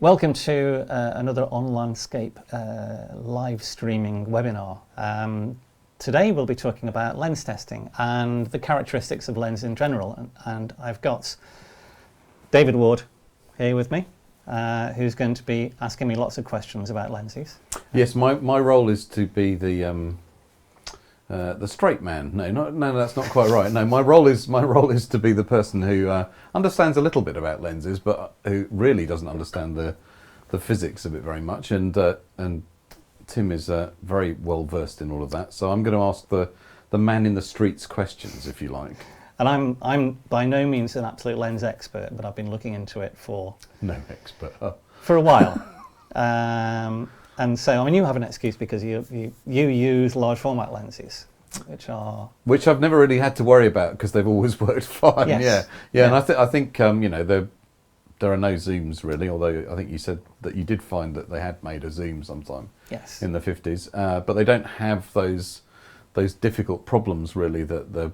Welcome to another On Landscape live streaming webinar. Today we'll be talking about lens testing and the characteristics of lens in general. And I've got David Ward here with me, who's going to be asking me lots of questions about lenses. Yes, my role is to be the straight man. No, that's not quite right. No, my role is to be the person who understands a little bit about lenses, but who really doesn't understand the physics of it very much. And Tim is very well versed in all of that. So I'm going to ask the man in the streets questions, if you like. And I'm by no means an absolute lens expert, but I've been looking into it for for a while. And so, I mean, you have an excuse because you use large format lenses, which I've never really had to worry about because they've always worked fine. Yes. Yeah. And I think there are no zooms really. Although I think you said that you did find that they had made a zoom sometime. Yes. In the 50s, but they don't have those difficult problems really that the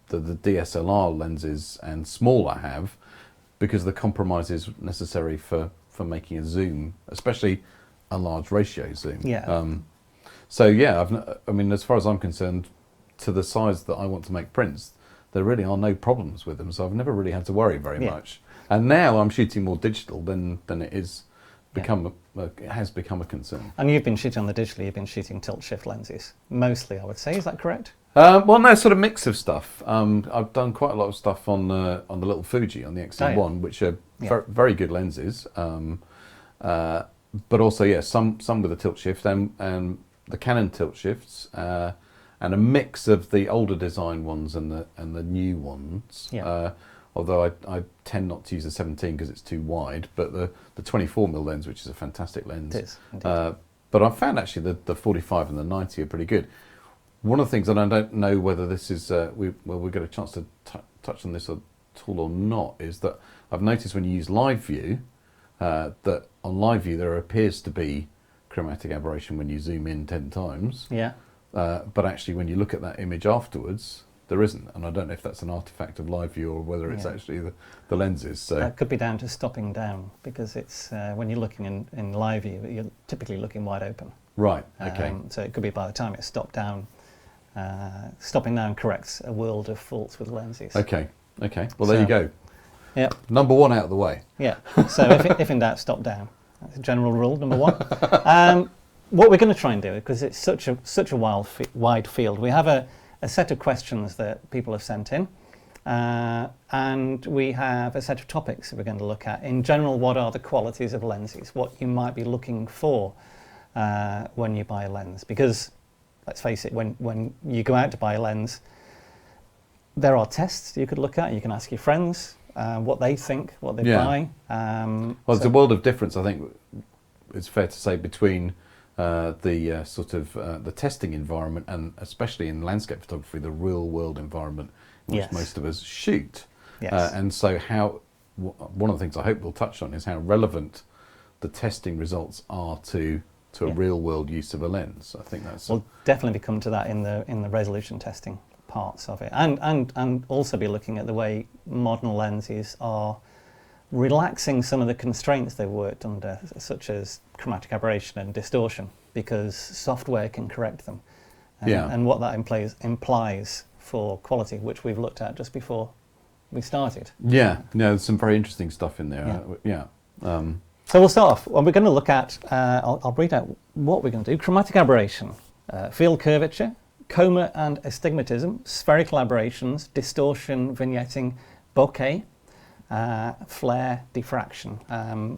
DSLR lenses and smaller have, because the compromises necessary for making a zoom, especially a large ratio zoom. Yeah. So yeah, I mean, as far as I'm concerned, to the size that I want to make prints, there really are no problems with them. So I've never really had to worry very much. And now I'm shooting more digital than it is become. It has become a concern. And you've been shooting on the digital. You've been shooting tilt shift lenses mostly, I would say. Is that correct? Well, no, sort of mix of stuff. I've done quite a lot of stuff on the little Fuji on the XT1, which are very good lenses. But also, some with a tilt shift and the Canon tilt shifts, and a mix of the older design ones and the new ones. Yeah. Although I tend not to use the 17 because it's too wide, but the 24mm lens, which is a fantastic lens. It is, indeed. But I've found actually the 45 and the 90 are pretty good. One of the things, and I don't know whether this is we'll get a chance to touch on this at all or not, is that I've noticed when you use live view, that on live view there appears to be chromatic aberration when you zoom in 10 times. Yeah. But actually when you look at that image afterwards, there isn't. And I don't know if that's an artifact of live view or whether it's actually the lenses. So that could be down to stopping down, because it's when you're looking in live view, you're typically looking wide open. Right, okay. So it could be by the time it's stopped down, stopping down corrects a world of faults with lenses. Okay. Well, there you go. Yeah. Number one out of the way. Yeah. So if in doubt, stop down. That's a general rule, number one. What we're going to try and do, because it's such a wide field, we have a set of questions that people have sent in, and we have a set of topics that we're going to look at. In general, what are the qualities of lenses? What you might be looking for when you buy a lens? Because let's face it, when you go out to buy a lens, there are tests you could look at. You can ask your friends what they think, what they buy. Well, there's a world of difference, I think it's fair to say, between the testing environment and, especially in landscape photography, the real world environment in which most of us shoot. Yes. And so one of the things I hope we'll touch on is how relevant the testing results are to a real world use of a lens. I think that's... We'll definitely come to that in the resolution testing parts of it, and also be looking at the way modern lenses are relaxing some of the constraints they've worked under, such as chromatic aberration and distortion, because software can correct them. And what that implies for quality, which we've looked at just before we started. Yeah, there's some very interesting stuff in there. So we'll start off. Well, we're going to look at, I'll read out what we're going to do: chromatic aberration, field curvature, Coma and astigmatism, spherical aberrations, distortion, vignetting, bokeh, flare, diffraction.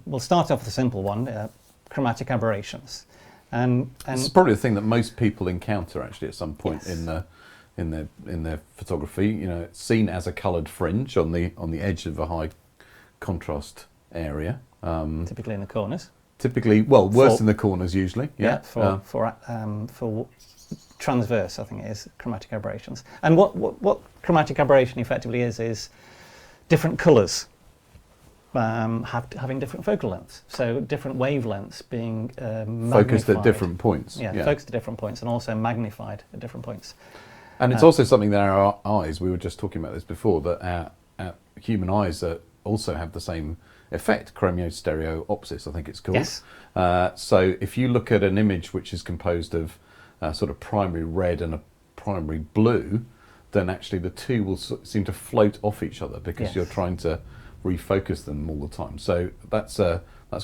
We'll start off with a simple one, chromatic aberrations. And it's probably the thing that most people encounter actually at some point in their photography. You know, it's seen as a coloured fringe on the edge of a high contrast area. Typically in the corners. Worse in the corners usually. For transverse, I think it is, chromatic aberrations. And what chromatic aberration effectively is different colours having different focal lengths, so different wavelengths being focused at different points. Focused at different points and also magnified at different points. And it's also something that our eyes, we were just talking about this before, that our human eyes also have the same effect, chromostereopsis, I think it's called. Yes. So if you look at an image which is composed of sort of primary red and a primary blue, then actually the two will seem to float off each other because Yes. you're trying to refocus them all the time. So that's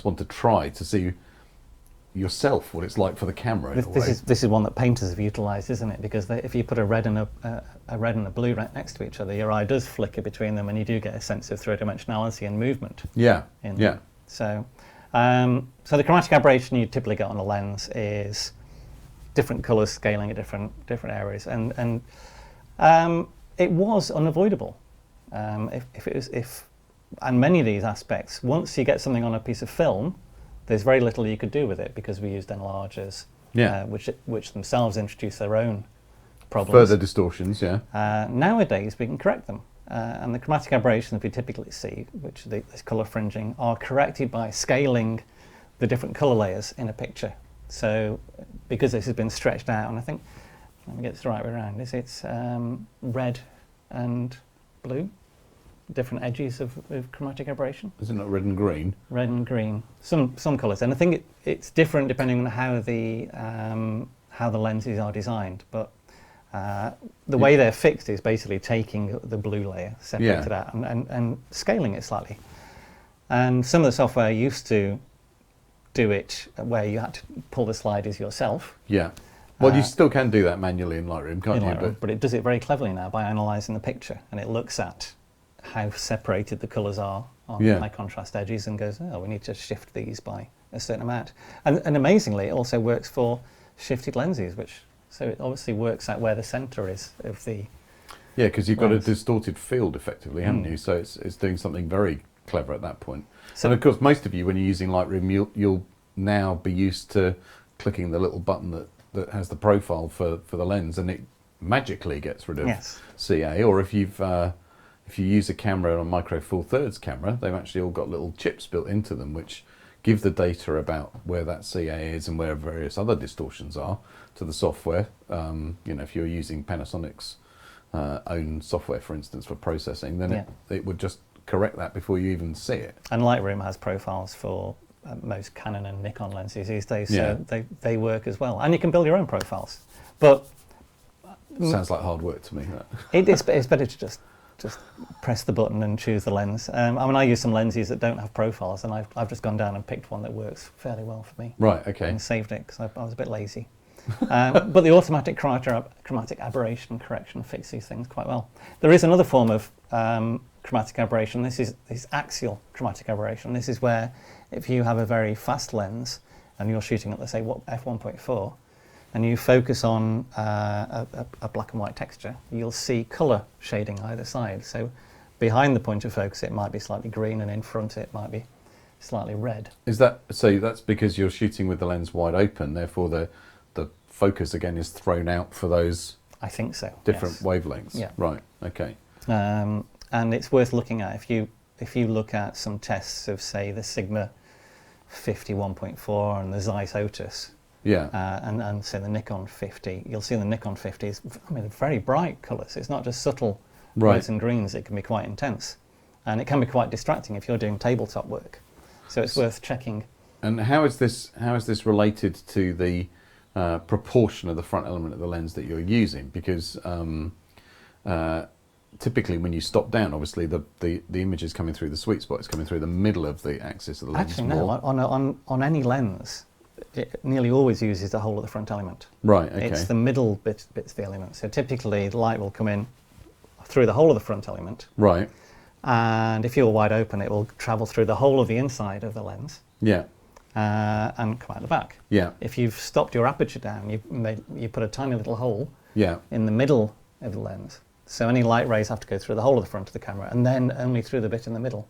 one to try to see yourself what it's like for the camera. This is one that painters have utilised, isn't it? Because if you put a red and a blue right next to each other, your eye does flicker between them, and you do get a sense of three-dimensionality and movement. Yeah. Yeah. So the chromatic aberration you typically get on a lens is different colours scaling at different areas, and it was unavoidable. And many of these aspects, once you get something on a piece of film, there's very little you could do with it because we used enlargers, which themselves introduce their own problems. Further distortions, yeah. Nowadays, we can correct them. And the chromatic aberrations we typically see, which are this colour fringing, are corrected by scaling the different colour layers in a picture. So because this has been stretched out, and I think, let me get this the right way around, it's red and blue, different edges of chromatic aberration. Is it not red and green? Red and green, some colours, and I think it's different depending on how the lenses are designed. But the way they're fixed is basically taking the blue layer, separated out, and scaling it slightly. And some of the software used to do it where you had to pull the sliders yourself. Yeah. Well, you still can do that manually in Lightroom, can't you? Lightroom, but it does it very cleverly now by analysing the picture, and it looks at how separated the colours are on high contrast edges and goes, oh, we need to shift these by a certain amount. And amazingly, it also works for shifted lenses, so it obviously works out where the centre is of the... Yeah, because you've got a distorted field effectively, haven't you? So it's doing something very clever at that point. So, and of course, most of you, when you're using Lightroom, you'll now be used to clicking the little button that has the profile for the lens, and it magically gets rid of CA. Or if you use a camera, a Micro Four Thirds camera, they've actually all got little chips built into them which give the data about where that CA is and where various other distortions are to the software. If you're using Panasonic's own software, for instance, for processing, then it would just correct that before you even see it. And Lightroom has profiles for most Canon and Nikon lenses these days, so they work as well. And you can build your own profiles. But sounds like hard work to me. It's better to just press the button and choose the lens. I use some lenses that don't have profiles, and I've just gone down and picked one that works fairly well for me. Right, okay. And saved it because I was a bit lazy. But the automatic chromatic aberration correction fixes these things quite well. There is another form of chromatic aberration. This is axial chromatic aberration. This is where if you have a very fast lens and you're shooting at, let's say, f1.4, and you focus on a black and white texture, you'll see colour shading either side. So behind the point of focus it might be slightly green, and in front it might be slightly red. Is that so? That's because you're shooting with the lens wide open, therefore the focus again is thrown out for those, I think so, different wavelengths. Yeah. Right, okay. And it's worth looking at if you look at some tests of, say, the Sigma 51.4 and the Zeiss Otis, and say the Nikon 50, you'll see the Nikon 50 is, very bright colours. It's not just subtle reds and greens. It can be quite intense, and it can be quite distracting if you're doing tabletop work. So it's worth checking. And how is this related to the proportion of the front element of the lens that you're using? Because typically when you stop down, obviously the image is coming through the sweet spot. It's coming through the middle of the axis of the lens. Actually, no. On any lens, it nearly always uses the whole of the front element. Right, okay. It's the middle bits of the element. So typically the light will come in through the whole of the front element. Right. And if you're wide open, it will travel through the whole of the inside of the lens. Yeah. And come out the back. Yeah. If you've stopped your aperture down, you put a tiny little hole in the middle of the lens. So any light rays have to go through the whole of the front of the camera, and then only through the bit in the middle.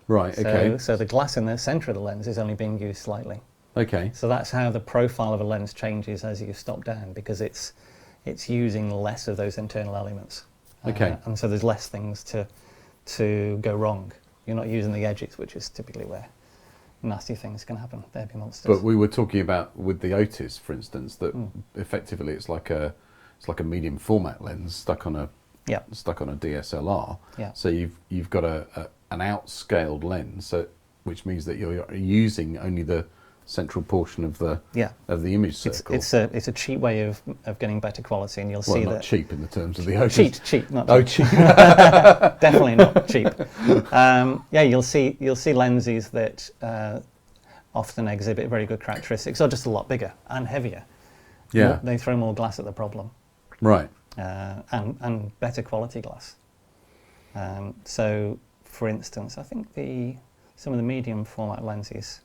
Right, okay. So the glass in the centre of the lens is only being used slightly. Okay. So that's how the profile of a lens changes as you stop down, because it's using less of those internal elements. Okay. And so there's less things to go wrong. You're not using the edges, which is typically where nasty things can happen. They'd be monsters. But we were talking about with the Otis, for instance, that effectively it's like a medium format lens stuck on a DSLR. Yeah. So you've got an outscaled lens. So which means that you're using only the central portion of the image circle. It's a cheap way of getting better quality, and you'll see not that cheap in the terms of the ocean. Cheap, not cheap. Oh, cheap. Definitely not cheap. You'll see lenses that often exhibit very good characteristics, or just a lot bigger and heavier. Yeah, they throw more glass at the problem. Right. And better quality glass. So, for instance, I think some of the medium format lenses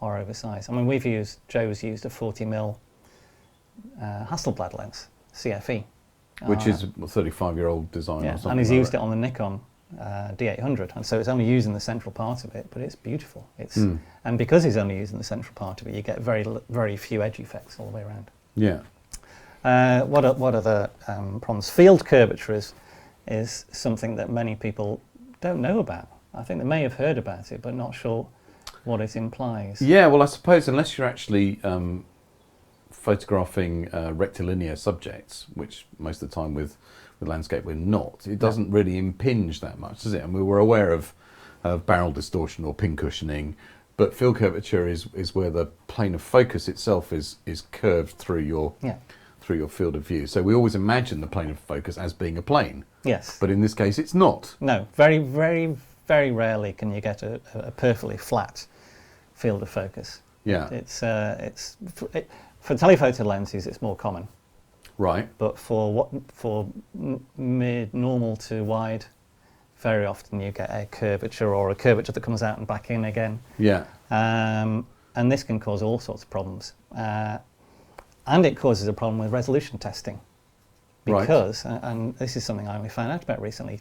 are oversized. I mean, Joe's used a 40mm Hasselblad lens, CFE. Which is a 35-year-old design or something. And he's like used that. it on the Nikon D800, and so it's only using the central part of it, but it's beautiful. And because he's only using the central part of it, you get very few edge effects all the way around. Yeah. What are the problems? Field curvature is something that many people don't know about. I think they may have heard about it, but not sure what it implies. Yeah, well, I suppose unless you're actually photographing rectilinear subjects, which most of the time with landscape we're not, it doesn't really impinge that much, does it? And we were aware of barrel distortion or pin cushioning, but field curvature is where the plane of focus itself is curved through your field of view. So we always imagine the plane of focus as being a plane. Yes. But in this case, it's not. No, very, very, very rarely can you get a perfectly flat field of focus. Yeah. For telephoto lenses, it's more common. Right. But for mid, normal to wide, very often you get a curvature, or a curvature that comes out and back in again. Yeah. And this can cause all sorts of problems. And it causes a problem with resolution testing. Because, and this is something I only found out about recently,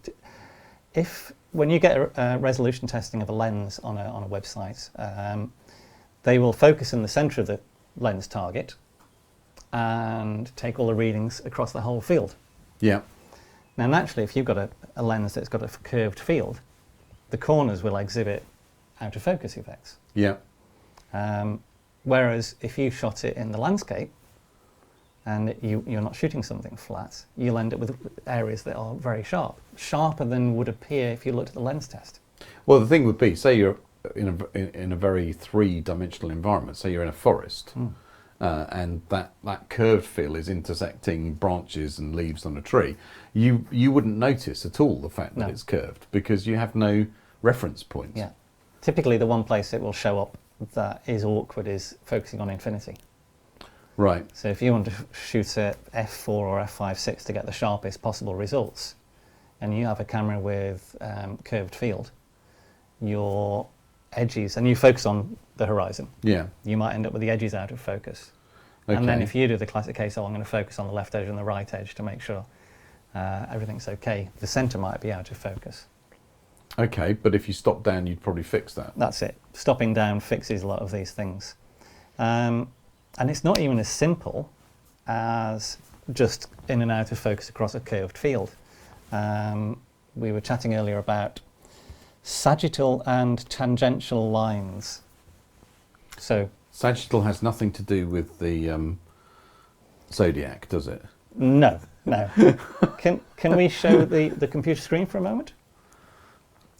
when you get a resolution testing of a lens on a website, they will focus in the center of the lens target and take all the readings across the whole field. Yeah. Now, naturally, if you've got a lens that's got a curved field, the corners will exhibit out of focus effects. Yeah. Whereas if you shot it in the landscape and you're not shooting something flat, you'll end up with areas that are very sharp, sharper than would appear if you looked at the lens test. Well, the thing would be, say you're in a very three-dimensional environment, say you're in a forest, and that curved field is intersecting branches and leaves on a tree, you wouldn't notice at all the fact that it's curved, because you have no reference point. Yeah. Typically the one place it will show up that is awkward is focusing on infinity. Right. So if you want to shoot at f4 or f5.6 to get the sharpest possible results, and you have a camera with curved field, your edges, and you focus on the horizon, you might end up with the edges out of focus. Okay. And then if you do the classic case, I'm going to focus on the left edge and the right edge to make sure everything's okay, the center might be out of focus. Okay, but if you stop down, you'd probably fix that. That's it. Stopping down fixes a lot of these things. And it's not even as simple as just in and out of focus across a curved field. We were chatting earlier about sagittal and tangential lines. So sagittal has nothing to do with the zodiac, does it? No. Can we show the computer screen for a moment?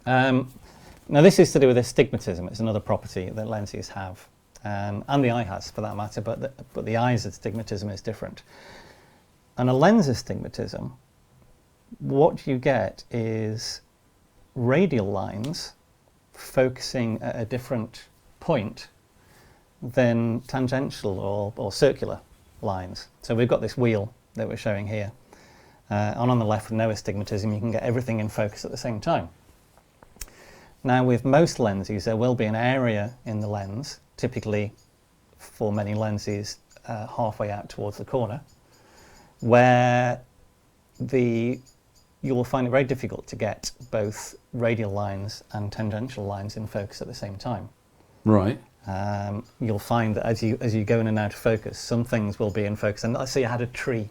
Now this is to do with astigmatism. It's another property that lenses have, and the eye has for that matter, but the eye's astigmatism is different. And a lens astigmatism, what you get is radial lines focusing at a different point than tangential or circular lines. So we've got this wheel that we're showing here. On the left with no astigmatism, you can get everything in focus at the same time. Now with most lenses, there will be an area in the lens, typically for many lenses halfway out towards the corner, where you will find it very difficult to get both radial lines and tangential lines in focus at the same time. Right. You'll find that as you go in and out of focus, some things will be in focus. And let's say you had a tree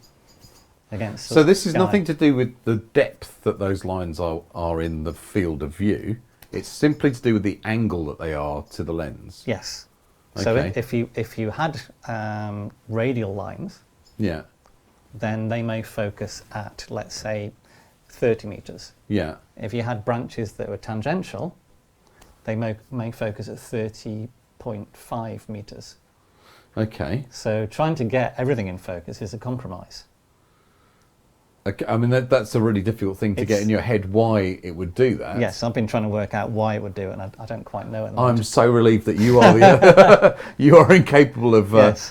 against. So this is nothing to do with the depth that those lines are in the field of view. It's simply to do with the angle that they are to the lens. Yes. Okay. So if you had radial lines, yeah, then they may focus at, let's say, 30 meters. Yeah. If you had branches that were tangential, they may focus at 30.5 meters. Okay. So trying to get everything in focus is a compromise. Okay, I mean, that's a really difficult thing to get in your head why it would do that. Yes, I've been trying to work out why it would do it, and I don't quite know it. I'm so relieved that you are you are incapable of at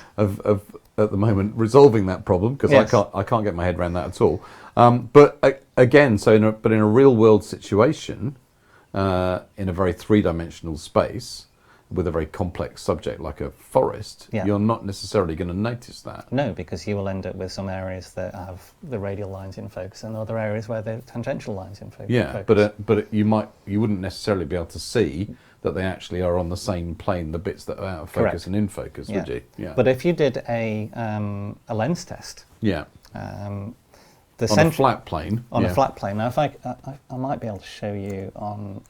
the moment resolving that problem, because I can't get my head around that at all. But again, so in a real world situation, in a very three-dimensional space with a very complex subject like a forest, you're not necessarily going to notice that. No, because you will end up with some areas that have the radial lines in focus and other areas where the tangential lines in focus. Yeah, but you wouldn't necessarily be able to see that they actually are on the same plane, the bits that are out of focus and in focus, would you? Yeah. But if you did a lens test, on a flat plane, on a flat plane. Now, if I might be able to show you on.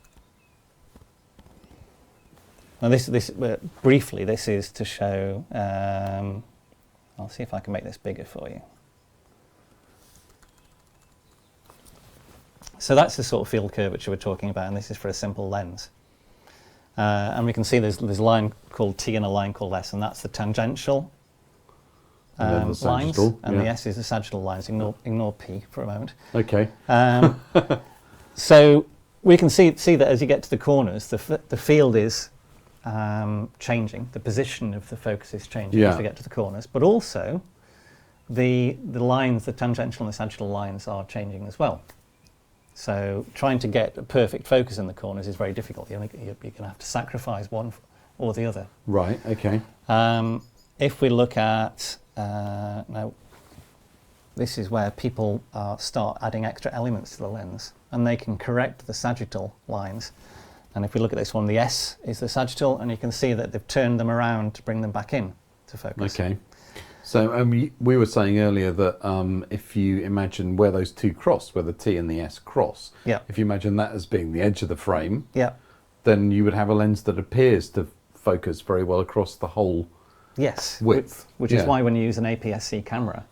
Now, this briefly, this is to show. I'll see if I can make this bigger for you. So that's the sort of field curvature we're talking about, and this is for a simple lens. And we can see there's a line called T and a line called S, and that's the tangential lines, and the S is the sagittal lines. Ignore P for a moment. Okay. So we can see that as you get to the corners, the field is changing. The position of the focus is changing as we get to the corners, but also the lines, the tangential and the sagittal lines, are changing as well. So trying to get a perfect focus in the corners is very difficult. You're going to have to sacrifice one or the other. Right. Okay. If we look at now, this is where people start adding extra elements to the lens, and they can correct the sagittal lines. And if we look at this one, the S is the sagittal, and you can see that they've turned them around to bring them back in to focus. Okay. So we were saying earlier that if you imagine where those two cross, where the T and the S cross, if you imagine that as being the edge of the frame, then you would have a lens that appears to focus very well across the whole width. Which is why when you use an APS-C camera,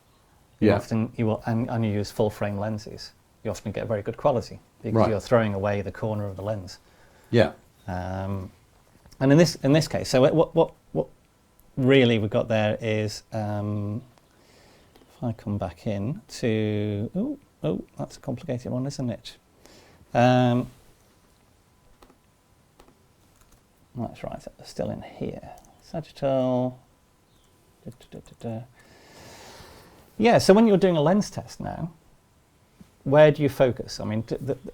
and you use full frame lenses, you often get very good quality because you're throwing away the corner of the lens. Yeah. And in this case, so what really we've got there is, if I come back in to, oh, that's a complicated one, isn't it? That's right, it's still in here. Sagittal. Yeah, so when you're doing a lens test now, where do you focus? I mean,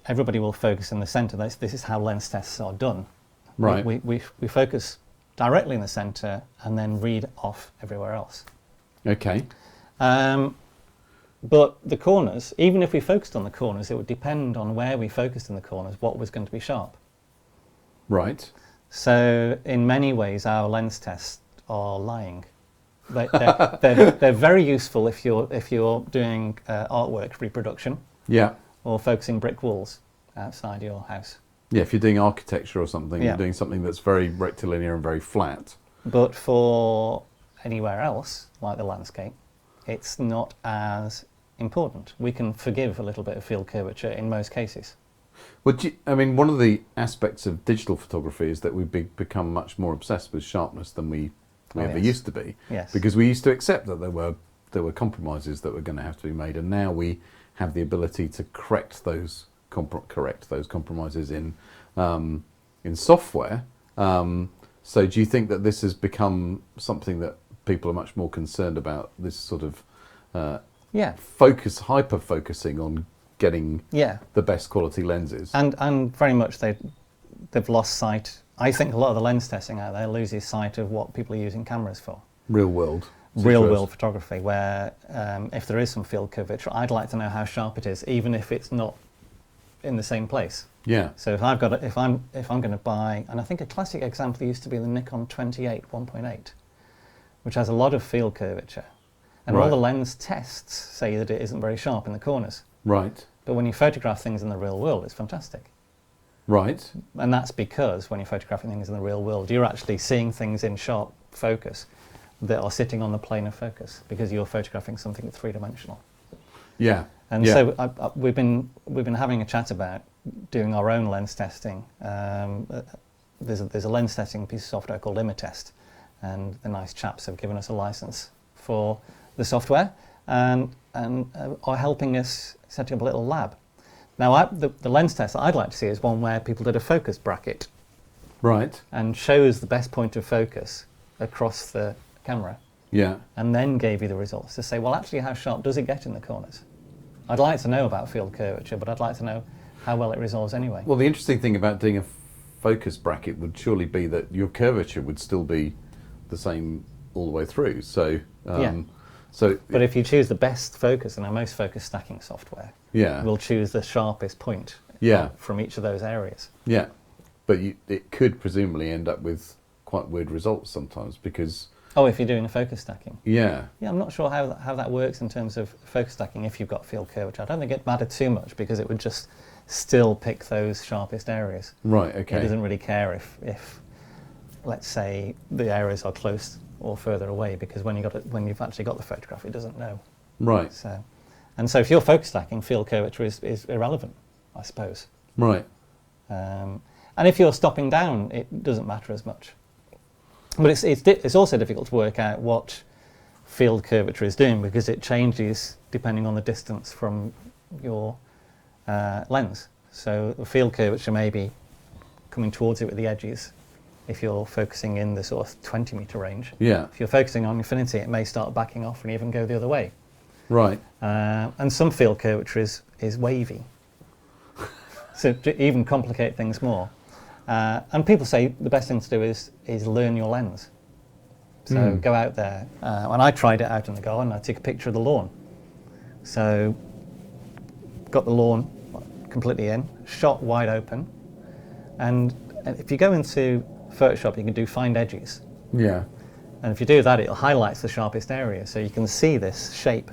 everybody will focus in the center. This is how lens tests are done. Right. We focus directly in the center and then read off everywhere else. Okay. But the corners, even if we focused on the corners, it would depend on where we focused in the corners, what was going to be sharp. Right. So in many ways, our lens tests are lying. They're very useful if you're doing artwork reproduction. Yeah. Or focusing brick walls outside your house. Yeah, if you're doing architecture or something, you're doing something that's very rectilinear and very flat. But for anywhere else, like the landscape, it's not as important. We can forgive a little bit of field curvature in most cases. Well, I mean, one of the aspects of digital photography is that we've become much more obsessed with sharpness than we ever used to be. Yes. Because we used to accept that there were compromises that were going to have to be made, and now we have the ability to correct those compromises in software. So do you think that this has become something that people are much more concerned about, this sort of hyper focusing on getting the best quality lenses? And very much they've lost sight. I think a lot of the lens testing out there loses sight of what people are using cameras for. Real world photography, where if there is some field curvature, I'd like to know how sharp it is, even if it's not in the same place. Yeah. So if I'm going to buy, and I think a classic example used to be the Nikon 28 1.8, which has a lot of field curvature, and all the lens tests say that it isn't very sharp in the corners. Right. But when you photograph things in the real world, it's fantastic. Right. And that's because when you're photographing things in the real world, you're actually seeing things in sharp focus that are sitting on the plane of focus because you're photographing something that's three-dimensional. Yeah. And so we've been having a chat about doing our own lens testing there's a lens testing piece of software called Imatest, and the nice chaps have given us a license for the software and are helping us set up a little lab. Now, the lens test that I'd like to see is one where people did a focus bracket. Right. And shows the best point of focus across the camera. Yeah. And then gave you the results to say, well, actually, how sharp does it get in the corners? I'd like to know about field curvature, but I'd like to know how well it resolves anyway. Well, the interesting thing about doing a focus bracket would surely be that your curvature would still be the same all the way through. So, But if you choose the best focus, and our most focus stacking software, we'll choose the sharpest point from each of those areas. Yeah. But it could presumably end up with quite weird results sometimes because... Oh, if you're doing a focus stacking? Yeah. Yeah, I'm not sure how that works in terms of focus stacking if you've got field curvature. I don't think it mattered too much because it would just still pick those sharpest areas. Right, okay. It doesn't really care if let's say, the areas are close or further away, because when you've actually got the photograph, it doesn't know. Right. So if you're focus stacking, field curvature is irrelevant, I suppose. Right. And if you're stopping down, it doesn't matter as much. But it's also difficult to work out what field curvature is doing because it changes depending on the distance from your lens. So the field curvature may be coming towards it with the edges if you're focusing in the sort of 20 meter range. Yeah. If you're focusing on infinity, it may start backing off and even go the other way. Right. And some field curvature is wavy. So to even complicate things more. And people say the best thing to do is learn your lens. So go out there. When I tried it out in the garden, I took a picture of the lawn. So got the lawn completely in, shot wide open. And if you go into Photoshop, you can do find edges. Yeah. And if you do that, it highlights the sharpest area. So you can see this shape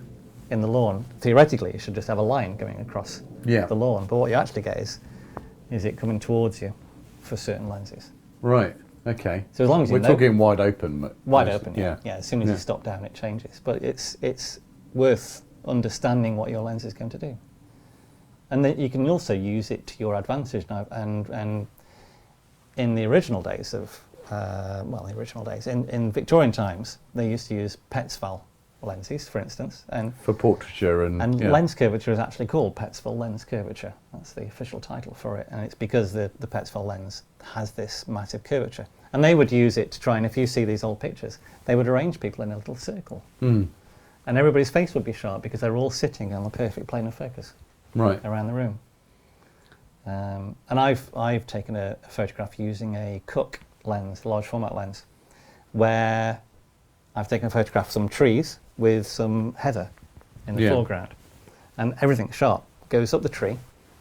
in the lawn. Theoretically, you should just have a line going across the lawn. But what you actually get is it coming towards you for certain lenses. Right. Okay. So as long as we're talking wide open. Wide open. Yeah. As soon as you stop down, it changes. But it's worth understanding what your lens is going to do, and then you can also use it to your advantage now. And in the original days of in Victorian times, they used to use Petzval lenses, for instance, and for portraiture and lens curvature is actually called Petzval lens curvature. That's the official title for it, and it's because the Petzval lens has this massive curvature. And they would use it to try and, if you see these old pictures, they would arrange people in a little circle, and everybody's face would be sharp because they're all sitting on the perfect plane of focus, around the room. And I've taken a photograph using a Cook lens, large format lens, where I've taken a photograph of some trees with some heather in the foreground, and everything's sharp. Goes up the tree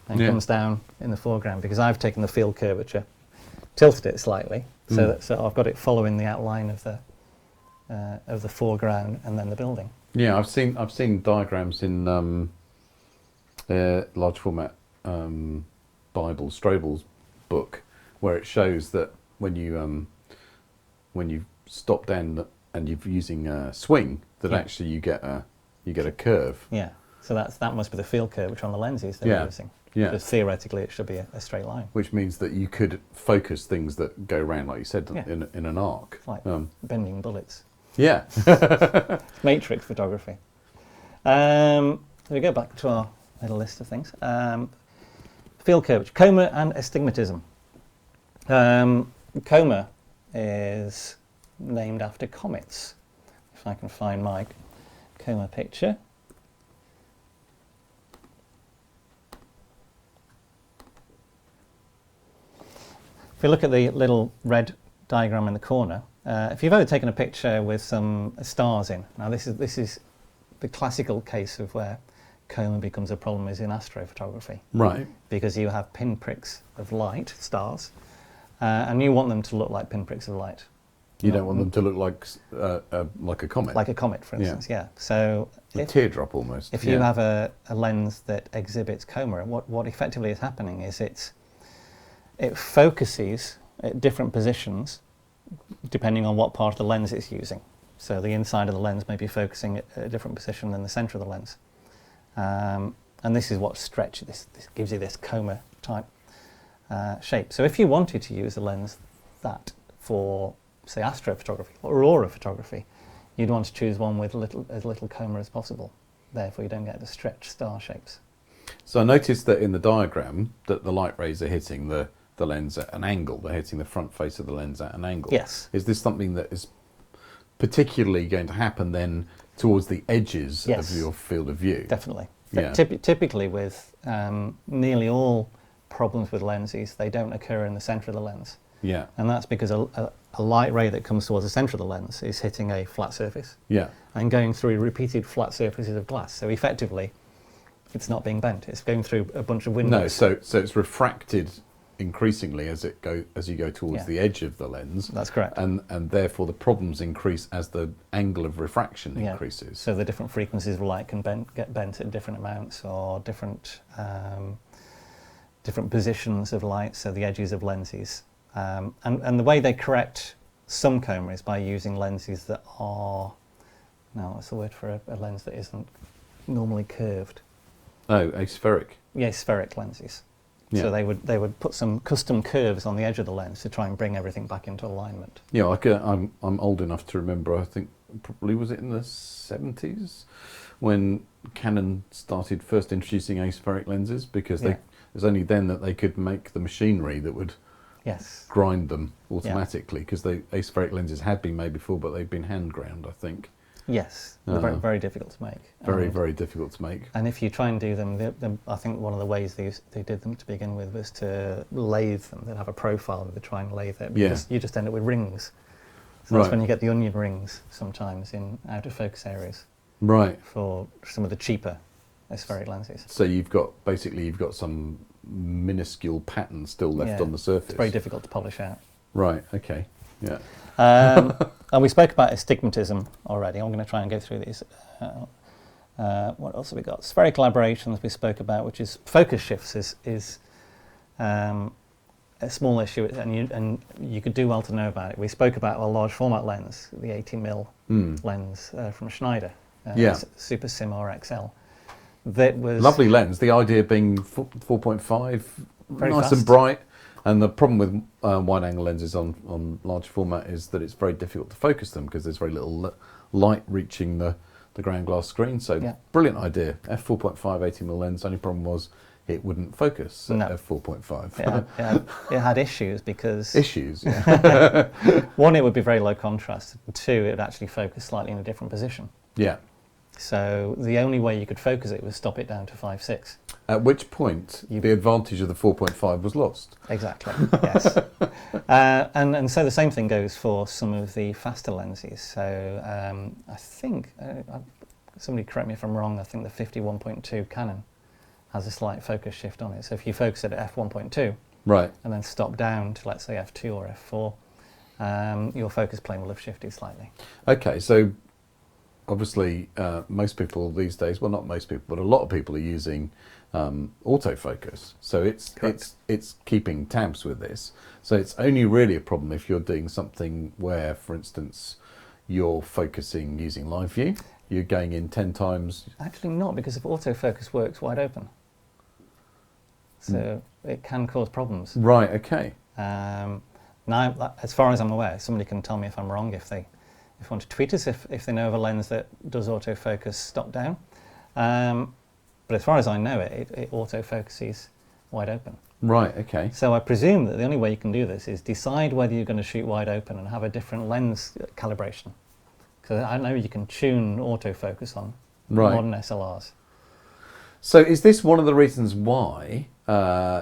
and comes down in the foreground because I've taken the field curvature, tilted it slightly so I've got it following the outline of the foreground and then the building. Yeah, I've seen diagrams in large format Bible Strobel's book where it shows that when you stop down and you're using a swing, that actually you get a curve. Yeah. So that must be the field curvature on the lenses they're using. Yeah. Because theoretically it should be a straight line. Which means that you could focus things that go around, like you said, in an arc. It's like bending bullets. Yeah. It's matrix photography. We go back to our little list of things. Field curvature, Coma and Astigmatism. Coma is named after comets. If I can find my Coma picture. If you look at the little red diagram in the corner, if you've ever taken a picture with some stars in, now this is the classical case of where Coma becomes a problem is in astrophotography. Right. Because you have pinpricks of light, stars, and you want them to look like pinpricks of light. You don't want them to look like a comet. Like a comet, for instance, So a teardrop almost. If you have a lens that exhibits Coma, what effectively is happening is it focuses at different positions depending on what part of the lens it's using. So the inside of the lens may be focusing at a different position than the centre of the lens. And this is what stretch, this gives you this Coma type shape. So if you wanted to use a lens that for, say, astrophotography or aurora photography, you'd want to choose one with as little coma as possible. Therefore, you don't get the stretched star shapes. So I noticed that in the diagram that the light rays are hitting the lens at an angle. They're hitting the front face of the lens at an angle. Yes. Is this something that is particularly going to happen then towards the edges Yes. of your field of view? Definitely. Yeah. Typically with nearly all problems with lenses, they don't occur in the centre of the lens. Yeah. And that's because a light ray that comes towards the centre of the lens is hitting a flat surface Yeah. and going through repeated flat surfaces of glass. So effectively, it's not being bent. It's going through a bunch of windows. No, so it's refracted increasingly as you go towards Yeah. the edge of the lens. That's correct. And therefore the problems increase as the angle of refraction Yeah. increases. So the different frequencies of light can get bent at different amounts, or different positions of light, so the edges of lenses. And the way they correct some coma is by using lenses that are, now what's the word for a lens that isn't normally curved? Oh, aspheric. Yeah, spheric lenses. Yeah. So they would put some custom curves on the edge of the lens to try and bring everything back into alignment. Yeah, I'm old enough to remember, I think probably was it in the 70s when Canon started first introducing aspheric lenses, because Yeah. it was only then that they could make the machinery that would Yes. grind them automatically, because the aspheric lenses had been made before, but they'd been hand ground, I think. Yes. They're very, very difficult to make. Very difficult to make. And if you try and do them, I think one of the ways they did them to begin with was to lathe them. They'd have a profile where they try and lathe it, because you just end up with rings. So that's when you get the onion rings sometimes in out of focus areas. Right. For some of the cheaper aspheric lenses. So you've got some minuscule pattern still left on the surface. It's very difficult to polish out. Right. Okay. Yeah. And we spoke about astigmatism already. I'm going to try and go through these. What else have we got? Spherical aberrations we spoke about, which is focus shifts is a small issue, and you could do well to know about it. We spoke about a large format lens, the 80mm lens from Schneider, Super Sim RXL. That was lovely lens. The idea being 4.5, very nice fast. and bright. And the problem with wide-angle lenses on large format is that it's very difficult to focus them, because there's very little light reaching the ground glass screen. So brilliant idea. F4.5 80mm lens. Only problem was it wouldn't focus at f4.5. It had issues because... Issues, yeah. One, it would be very low contrast. And two, it would actually focus slightly in a different position. Yeah. So the only way you could focus it was stop it down to 5.6. At which point, the advantage of the 4.5 was lost. Exactly, yes. And so the same thing goes for some of the faster lenses. So I think, somebody correct me if I'm wrong, I think the 51.2 Canon has a slight focus shift on it. So if you focus it at f1.2, right, and then stop down to, let's say, f2 or f4, your focus plane will have shifted slightly. Okay, so obviously most people these days, well, not most people, but a lot of people are using autofocus. So it's keeping tabs with this. So it's only really a problem if you're doing something where, for instance, you're focusing using live view, you're going in 10 times. Actually not, because if autofocus works wide open. So it can cause problems. Right, okay. Now, as far as I'm aware, somebody can tell me if I'm wrong if they want to tweet us if they know of a lens that does autofocus stop down. But as far as I know, it autofocuses wide open. Right, okay. So I presume that the only way you can do this is decide whether you're going to shoot wide open and have a different lens calibration. Because I know you can tune autofocus on modern SLRs. So is this one of the reasons why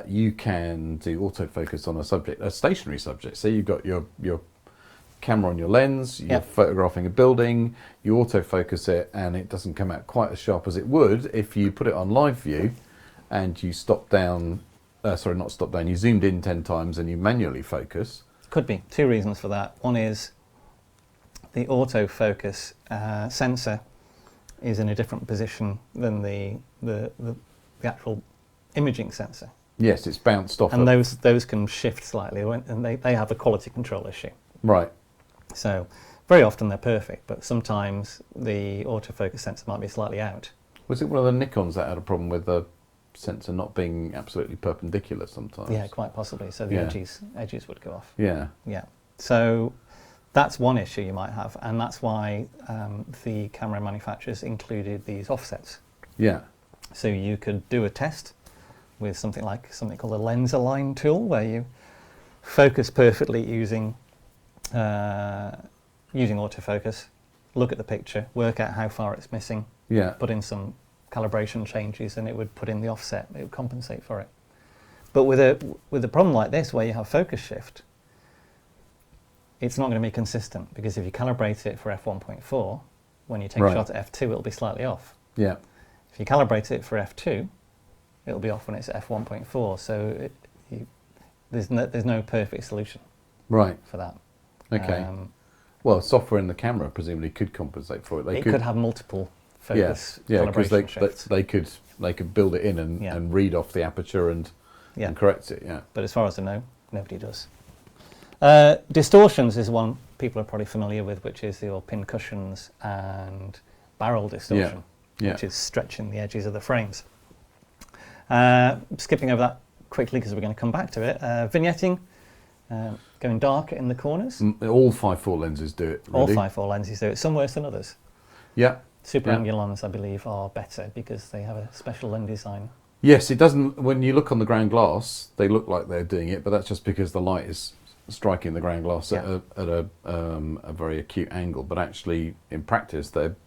you can do autofocus on a stationary subject? So you've got your camera on your lens, you're photographing a building, you autofocus it, and it doesn't come out quite as sharp as it would if you put it on live view and you stop down, not stop down, you zoomed in 10 times and you manually focus. Could be. Two reasons for that. One is the autofocus sensor is in a different position than the actual imaging sensor. Yes, it's bounced off. And those can shift slightly, and they have a quality control issue. Right. So very often they're perfect, but sometimes the autofocus sensor might be slightly out. Was it one of the Nikons that had a problem with the sensor not being absolutely perpendicular sometimes. Yeah, quite possibly. So the edges would go off. Yeah. Yeah. So that's one issue you might have, and that's why the camera manufacturers included these offsets. Yeah. So you could do a test with something called a lens align tool, where you focus perfectly using autofocus, look at the picture, work out how far it's missing, Yeah. put in some calibration changes, and it would put in the offset. It would compensate for it. But with a problem like this, where you have focus shift, it's not going to be consistent, because if you calibrate it for f1.4, when you take a shot at f2, it'll be slightly off. Yeah. If you calibrate it for f2, it'll be off when it's at f1.4. So there's no perfect solution Right. for that. Okay. Well, software in the camera presumably could compensate for it. It could have multiple focus calibration shifts. they could build it in and read off the aperture and correct it. Yeah. But as far as I know, nobody does. Distortions is one people are probably familiar with, which is your pin cushions and barrel distortion, which is stretching the edges of the frames. Skipping over that quickly because we're going to come back to it. Vignetting, going darker in the corners. All 5.4 lenses do it. Really. All 5.4 lenses do it. Some worse than others. Yeah. Super angulons, I believe, are better because they have a special lens design. Yes, it doesn't. When you look on the ground glass, they look like they're doing it, but that's just because the light is striking the ground glass at a very acute angle. But actually, in practice, they're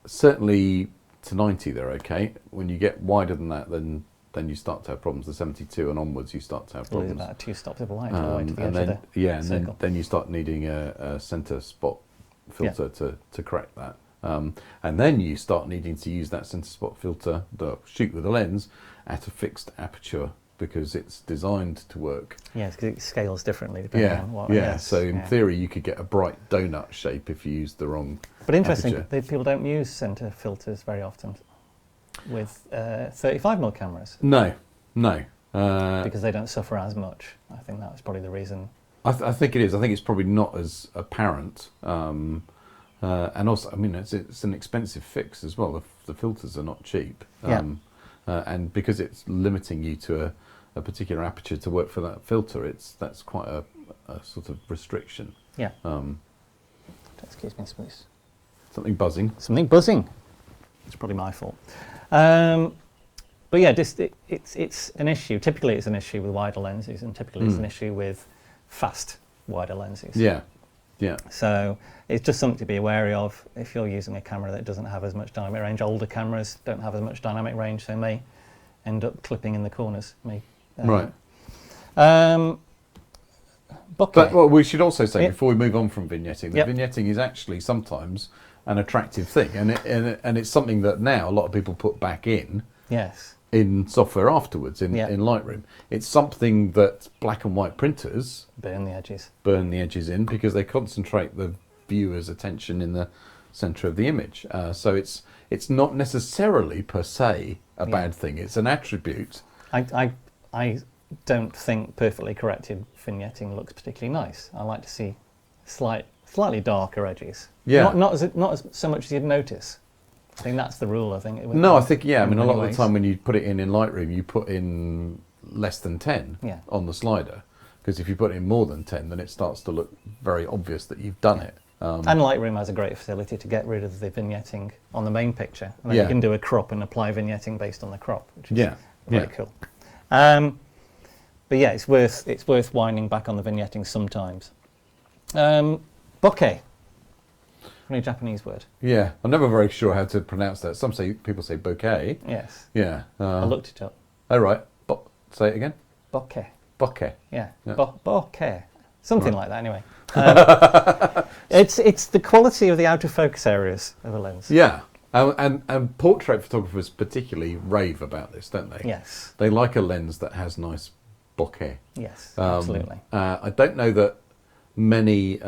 certainly to 90. They're okay. When you get wider than that, then you start to have problems. The 72 and onwards, you start to have problems. Lose about 2 stops of light all the way to the edge of the circle. Then you start needing a center spot filter to correct that. And then you start needing to use that center spot filter, the shoot with a lens, at a fixed aperture because it's designed to work. Yes, because it scales differently depending on what. So in theory, you could get a bright donut shape if you used the wrong. But interesting, aperture. people don't use center filters very often with 35mm cameras. No. Because they don't suffer as much. I think that was probably the reason. I think it is. I think it's probably not as apparent. And also, I mean, it's an expensive fix as well. The filters are not cheap. And because it's limiting you to a particular aperture to work for that filter, that's quite a sort of restriction. Yeah. Excuse me, please. Something buzzing. Something buzzing. It's probably my fault. But yeah, it's an issue. Typically, it's an issue with wider lenses, and typically it's an issue with fast wider lenses. Yeah. So it's just something to be wary of if you're using a camera that doesn't have as much dynamic range. Older cameras don't have as much dynamic range, so may end up clipping in the corners. Right. Bokeh. But we should also say before we move on from vignetting, that vignetting is actually sometimes an attractive thing, and it's something that now a lot of people put back in. Yes. In software afterwards, in Lightroom. It's something that black and white printers burn the edges in because they concentrate the viewer's attention in the center of the image. So it's not necessarily per se a bad thing. It's an attribute. I don't think perfectly corrected vignetting looks particularly nice. I like to see slightly darker edges. Yeah. Not as so much as you'd notice. I think that's the rule, I think. I mean, a lot of the time when you put it in Lightroom, you put in less than 10 on the slider. Because if you put in more than 10, then it starts to look very obvious that you've done it. And Lightroom has a great facility to get rid of the vignetting on the main picture. And then you can do a crop and apply vignetting based on the crop, which is very cool. But yeah, it's worth winding back on the vignetting sometimes. Bokeh. Only a Japanese word. Yeah, I'm never very sure how to pronounce that. People say bokeh. Yes. Yeah. I looked it up. Oh right. Say it again. Bokeh. Bokeh. Yeah. Bokeh. Something like that. Anyway. It's the quality of the out of focus areas of a lens. Yeah. And portrait photographers particularly rave about this, don't they? Yes. They like a lens that has nice bokeh. Yes. Absolutely. I don't know that many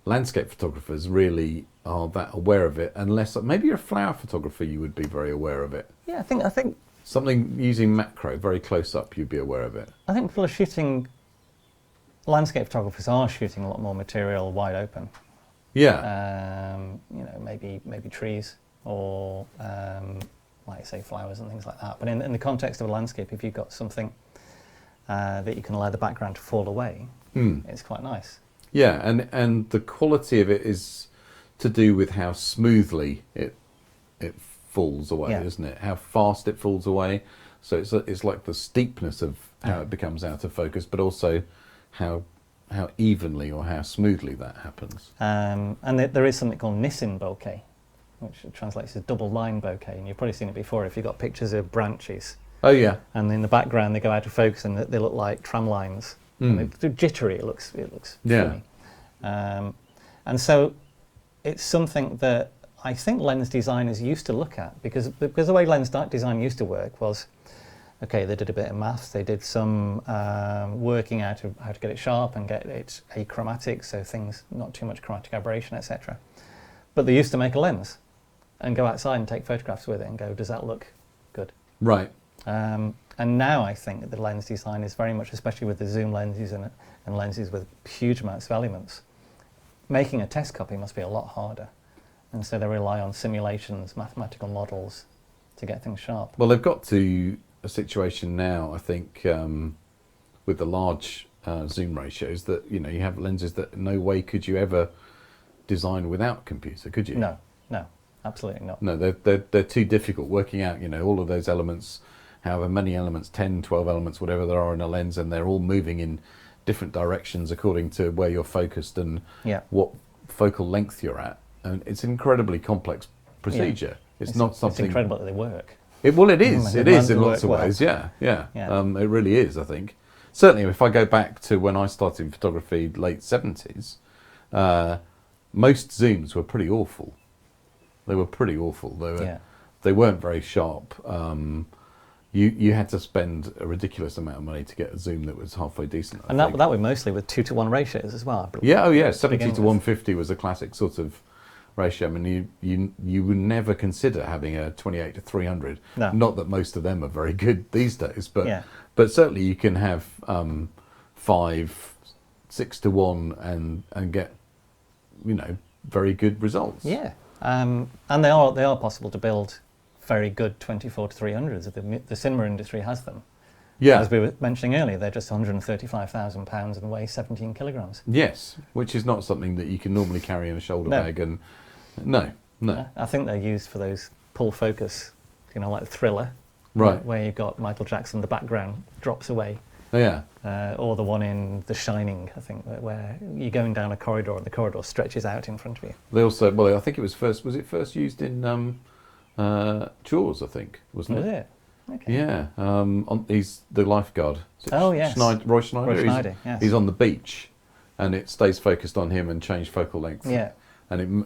landscape photographers really are that aware of it, unless maybe you're a flower photographer, you would be very aware of it. Yeah, I think something using macro very close up, you'd be aware of it. I think people are shooting. Landscape photographers are shooting a lot more material wide open. Yeah. Maybe trees or like say flowers and things like that. But in the context of a landscape, if you've got something that you can allow the background to fall away, it's quite nice. Yeah, and the quality of it is to do with how smoothly it falls away, isn't it? How fast it falls away. So it's like the steepness of how it becomes out of focus, but also how evenly or how smoothly that happens. And there is something called Nissin bokeh, which translates as double line bokeh, and you've probably seen it before if you've got pictures of branches. Oh yeah. And in the background they go out of focus and they look like tram lines. And they're jittery. It looks funny. And so it's something that I think lens designers used to look at, because the way lens design used to work was, okay, they did a bit of maths, they did some working out of how to get it sharp and get it achromatic, so things, not too much chromatic aberration, etc. But they used to make a lens and go outside and take photographs with it and go, does that look good? Right. And now I think that the lens design is very much, especially with the zoom lenses and lenses with huge amounts of elements, making a test copy must be a lot harder. And so they rely on simulations, mathematical models to get things sharp. Well, they've got to a situation now, I think, with the large zoom ratios, that you have lenses that no way could you ever design without computer, could you? No, absolutely not. No, they're too difficult working out, all of those elements, however many elements, 10, 12 elements, whatever there are in a lens, and they're all moving in different directions according to where you're focused and what focal length you're at. And it's an incredibly complex procedure. It's not something... It's incredible that they work. It is. It is in lots of ways, yeah. It really is, I think. Certainly, if I go back to when I started photography, late 70s, most zooms were pretty awful. They were pretty awful. They weren't very sharp. You had to spend a ridiculous amount of money to get a zoom that was halfway decent. And that was mostly with 2-to-1 ratios as well. Yeah, 70 to 150 was a classic sort of ratio. I mean, you would never consider having a 28 to 300. No. Not that most of them are very good these days, but certainly you can have 5, 6 to 1 and get very good results. Yeah, and they are possible to build very good 24 to 300s. The cinema industry has them. Yeah. As we were mentioning earlier, they're just £135,000 and weigh 17 kilograms. Yes, which is not something that you can normally carry in a shoulder bag. And no. I think they're used for those pull focus, like Thriller, right, where you've got Michael Jackson, the background drops away. Oh, yeah. Or the one in The Shining, I think, where you're going down a corridor and the corridor stretches out in front of you. They also, I think was it first used in Jaws, I think, wasn't it? Was it? Okay. Yeah, he's the lifeguard. Yes. Roy Schneider. Roy Schneider, yes. He's on the beach, and it stays focused on him and change focal length. Yeah. And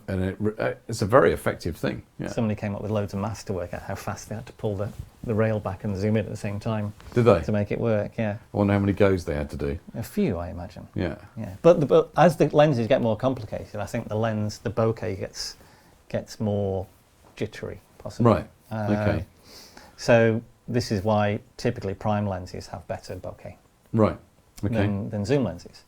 it's a very effective thing. Yeah. Somebody came up with loads of maths to work out how fast they had to pull the rail back and zoom in at the same time. Did they? To make it work, yeah. I wonder how many goes they had to do. A few, I imagine. Yeah. Yeah. But as the lenses get more complicated, I think the bokeh gets more jittery, possibly. Right. Okay. So this is why typically prime lenses have better bokeh. Right. Okay. Than zoom lenses.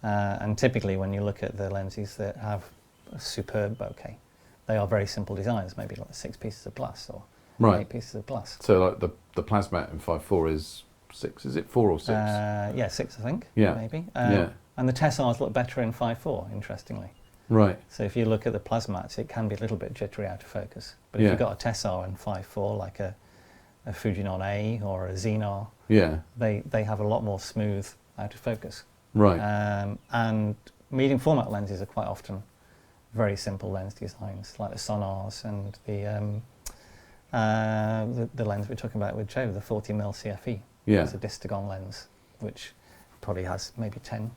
And typically when you look at the lenses that have a superb bokeh, they are very simple designs, maybe like 6 pieces of glass or 8 pieces of glass. So like the plasmat in 5.4 is 6, is it 4 or 6? 6 I think, maybe. Yeah. And the tessars look better in 5.4, interestingly. Right. So if you look at the plasmats, it can be a little bit jittery out of focus. But if you've got a tessar in 5.4, like a Fujinon A or a Xenar, they have a lot more smooth out of focus. Right. And medium format lenses are quite often very simple lens designs, like the Sonars and the lens we're talking about with Joe, the 40mm CFE. Yeah. It's a distagon lens, which probably has maybe 10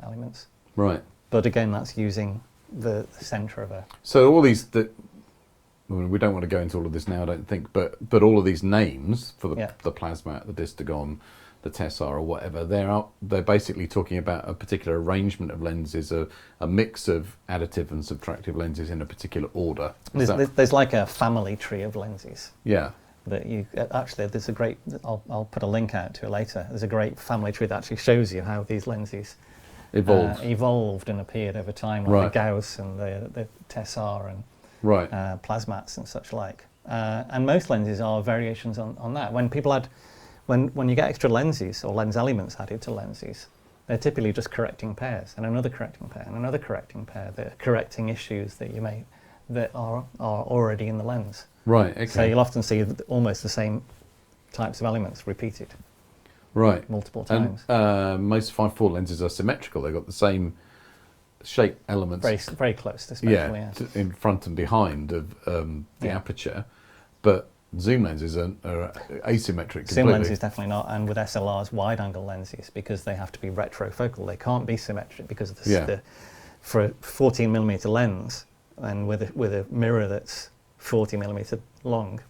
elements. Right. But again, that's using the centre of a... So all these... we don't want to go into all of this now, I don't think, but all of these names for the plasmat, the distagon, the tessar or whatever, they're basically talking about a particular arrangement of lenses, a mix of additive and subtractive lenses in a particular order. There's like a family tree of lenses. Yeah. That you actually, there's a great... I'll put a link out to it later. There's a great family tree that actually shows you how these lenses evolved and appeared over time, like the Gauss and the tessar and plasmats and such like. And most lenses are variations on that. When people add, when you get extra lenses or lens elements added to lenses, they're typically just correcting pairs and another correcting pair and another correcting pair. They're correcting issues that are already in the lens. Right. Okay. So you'll often see almost the same types of elements repeated. Right. Multiple times. And most 5.4 lenses are symmetrical. They've got the same shape elements. Very close, especially. Yeah, in front and behind of the aperture, but zoom lenses are asymmetric completely. Zoom lenses definitely not, and with SLRs, wide-angle lenses, because they have to be retrofocal. They can't be symmetric because of for a 14mm lens, and with a mirror that's 40mm long,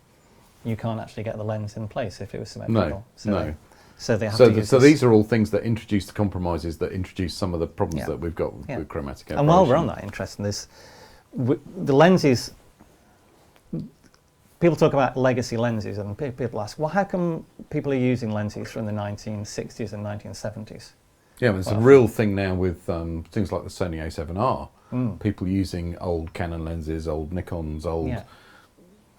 you can't actually get the lens in place if it was symmetrical. No. So they have to use these are all things that introduce the compromises that introduce some of the problems that we've got with chromatic aberration. And while we're on that, interesting, the lenses, people talk about legacy lenses, and people ask, well, how come people are using lenses from the 1960s and 1970s? Yeah, it's a real thing now with things like the Sony A7R. People using old Canon lenses, old Nikons, old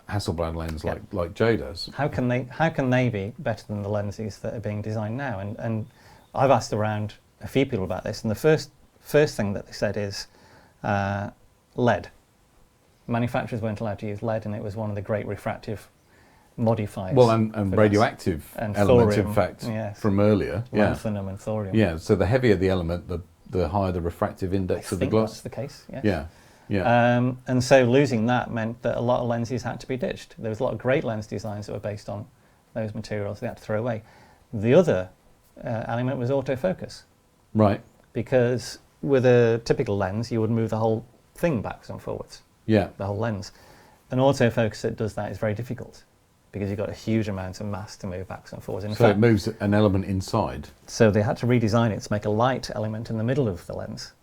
Hasselblad lens like Joe does. How can they be better than the lenses that are being designed now? And I've asked around a few people about this, and the first thing that they said is lead. Manufacturers weren't allowed to use lead, and it was one of the great refractive modifiers. Well, and radioactive elements, thorium, in fact, from earlier. Lanthanum and thorium. Yeah, so the heavier the element, the higher the refractive index of the glass. That's the case, yes. Yeah. Yeah. And so losing that meant that a lot of lenses had to be ditched. There was a lot of great lens designs that were based on those materials they had to throw away. The other element was autofocus. Right. Because with a typical lens, you would move the whole thing backwards and forwards. Yeah. The whole lens. An autofocus that does that is very difficult because you've got a huge amount of mass to move backwards and forwards. In fact, it moves an element inside. So they had to redesign it to make a light element in the middle of the lens.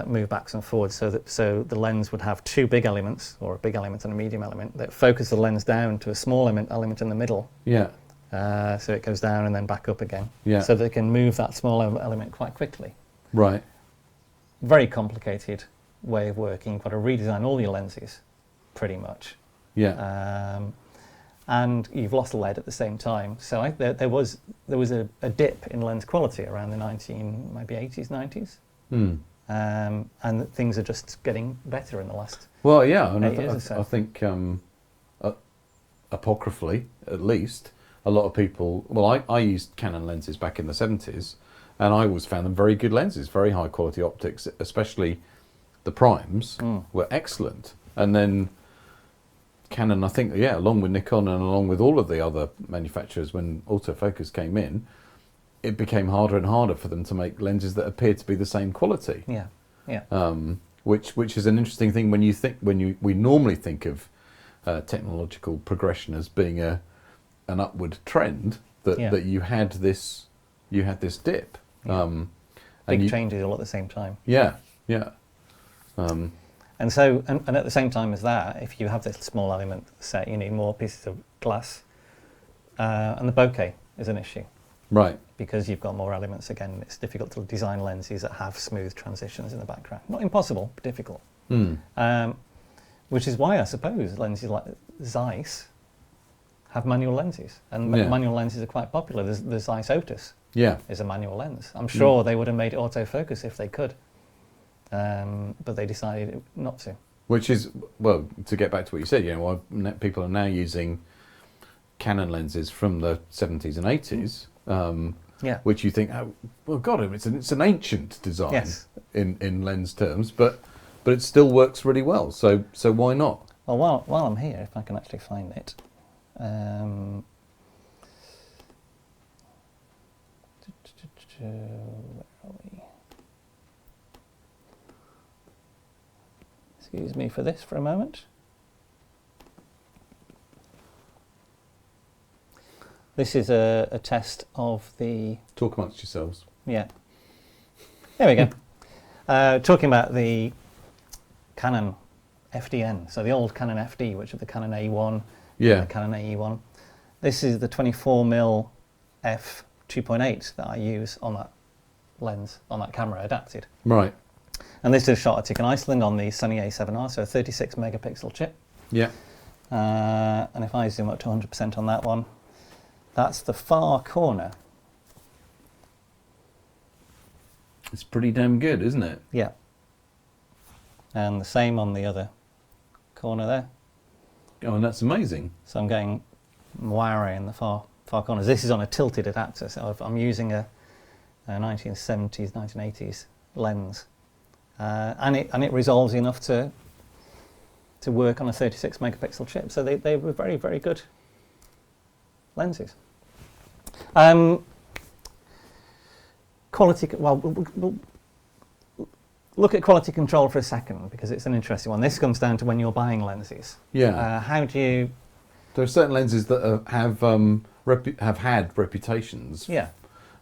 Move backs and forwards so the lens would have two big elements, or a big element and a medium element, that focus the lens down to a small element in the middle. Yeah. So it goes down and then back up again. Yeah. So they can move that small element quite quickly. Right. Very complicated way of working. You've got to redesign all your lenses, pretty much. Yeah. And you've lost lead at the same time. So there was a dip in lens quality around the maybe 80s, 90s. And things are just getting better in the last 8 years or so. I think apocryphally, at least, a lot of people. Well, I used Canon lenses back in the 70s, and I always found them very good lenses, very high quality optics, especially the primes were excellent. And then Canon, I think, along with Nikon and along with all of the other manufacturers, when autofocus came in, it became harder and harder for them to make lenses that appear to be the same quality. Yeah, yeah. Which is an interesting thing when we normally think of technological progression as being an upward trend. That you had this dip. Yeah. Big changes all at the same time. Yeah, yeah. And so, and at the same time as that, if you have this small element set, you need more pieces of glass, and the bokeh is an issue. Right. Because you've got more elements again, it's difficult to design lenses that have smooth transitions in the background. Not impossible, but difficult. Which is why I suppose lenses like Zeiss have manual lenses, and manual lenses are quite popular. The Zeiss Otis is a manual lens. I'm sure they would have made it autofocus if they could, but they decided not to. Which is, well, to get back to what you said, people are now using Canon lenses from the 70s and 80s. Which you think, oh, well, God, it's an ancient design in lens terms, but it still works really well. So why not? Well, while I'm here, if I can actually find it, where are we? Excuse me for this for a moment. This is a test of the... Talk amongst yourselves. Yeah. There we go. Talking about the Canon FDN. So the old Canon FD, which is the Canon A1, and the Canon AE1. This is the 24mm f 2.8 that I use on that lens, on that camera adapted. Right. And this is shot at Iceland on the Sony A7R, so a 36 megapixel chip. Yeah. And if I zoom up to 100% on that one, that's the far corner. It's pretty damn good, isn't it? Yeah. And the same on the other corner there. Oh, and that's amazing. So I'm getting moire in the far corners. This is on a tilted adapter, so I'm using a 1970s, 1980s lens, and it resolves enough to work on a 36 megapixel chip. So they were very, very good lenses. Quality. Well, we'll look at quality control for a second, because it's an interesting one. This comes down to when you're buying lenses. Yeah. How do you? There are certain lenses that have had reputations. Yeah.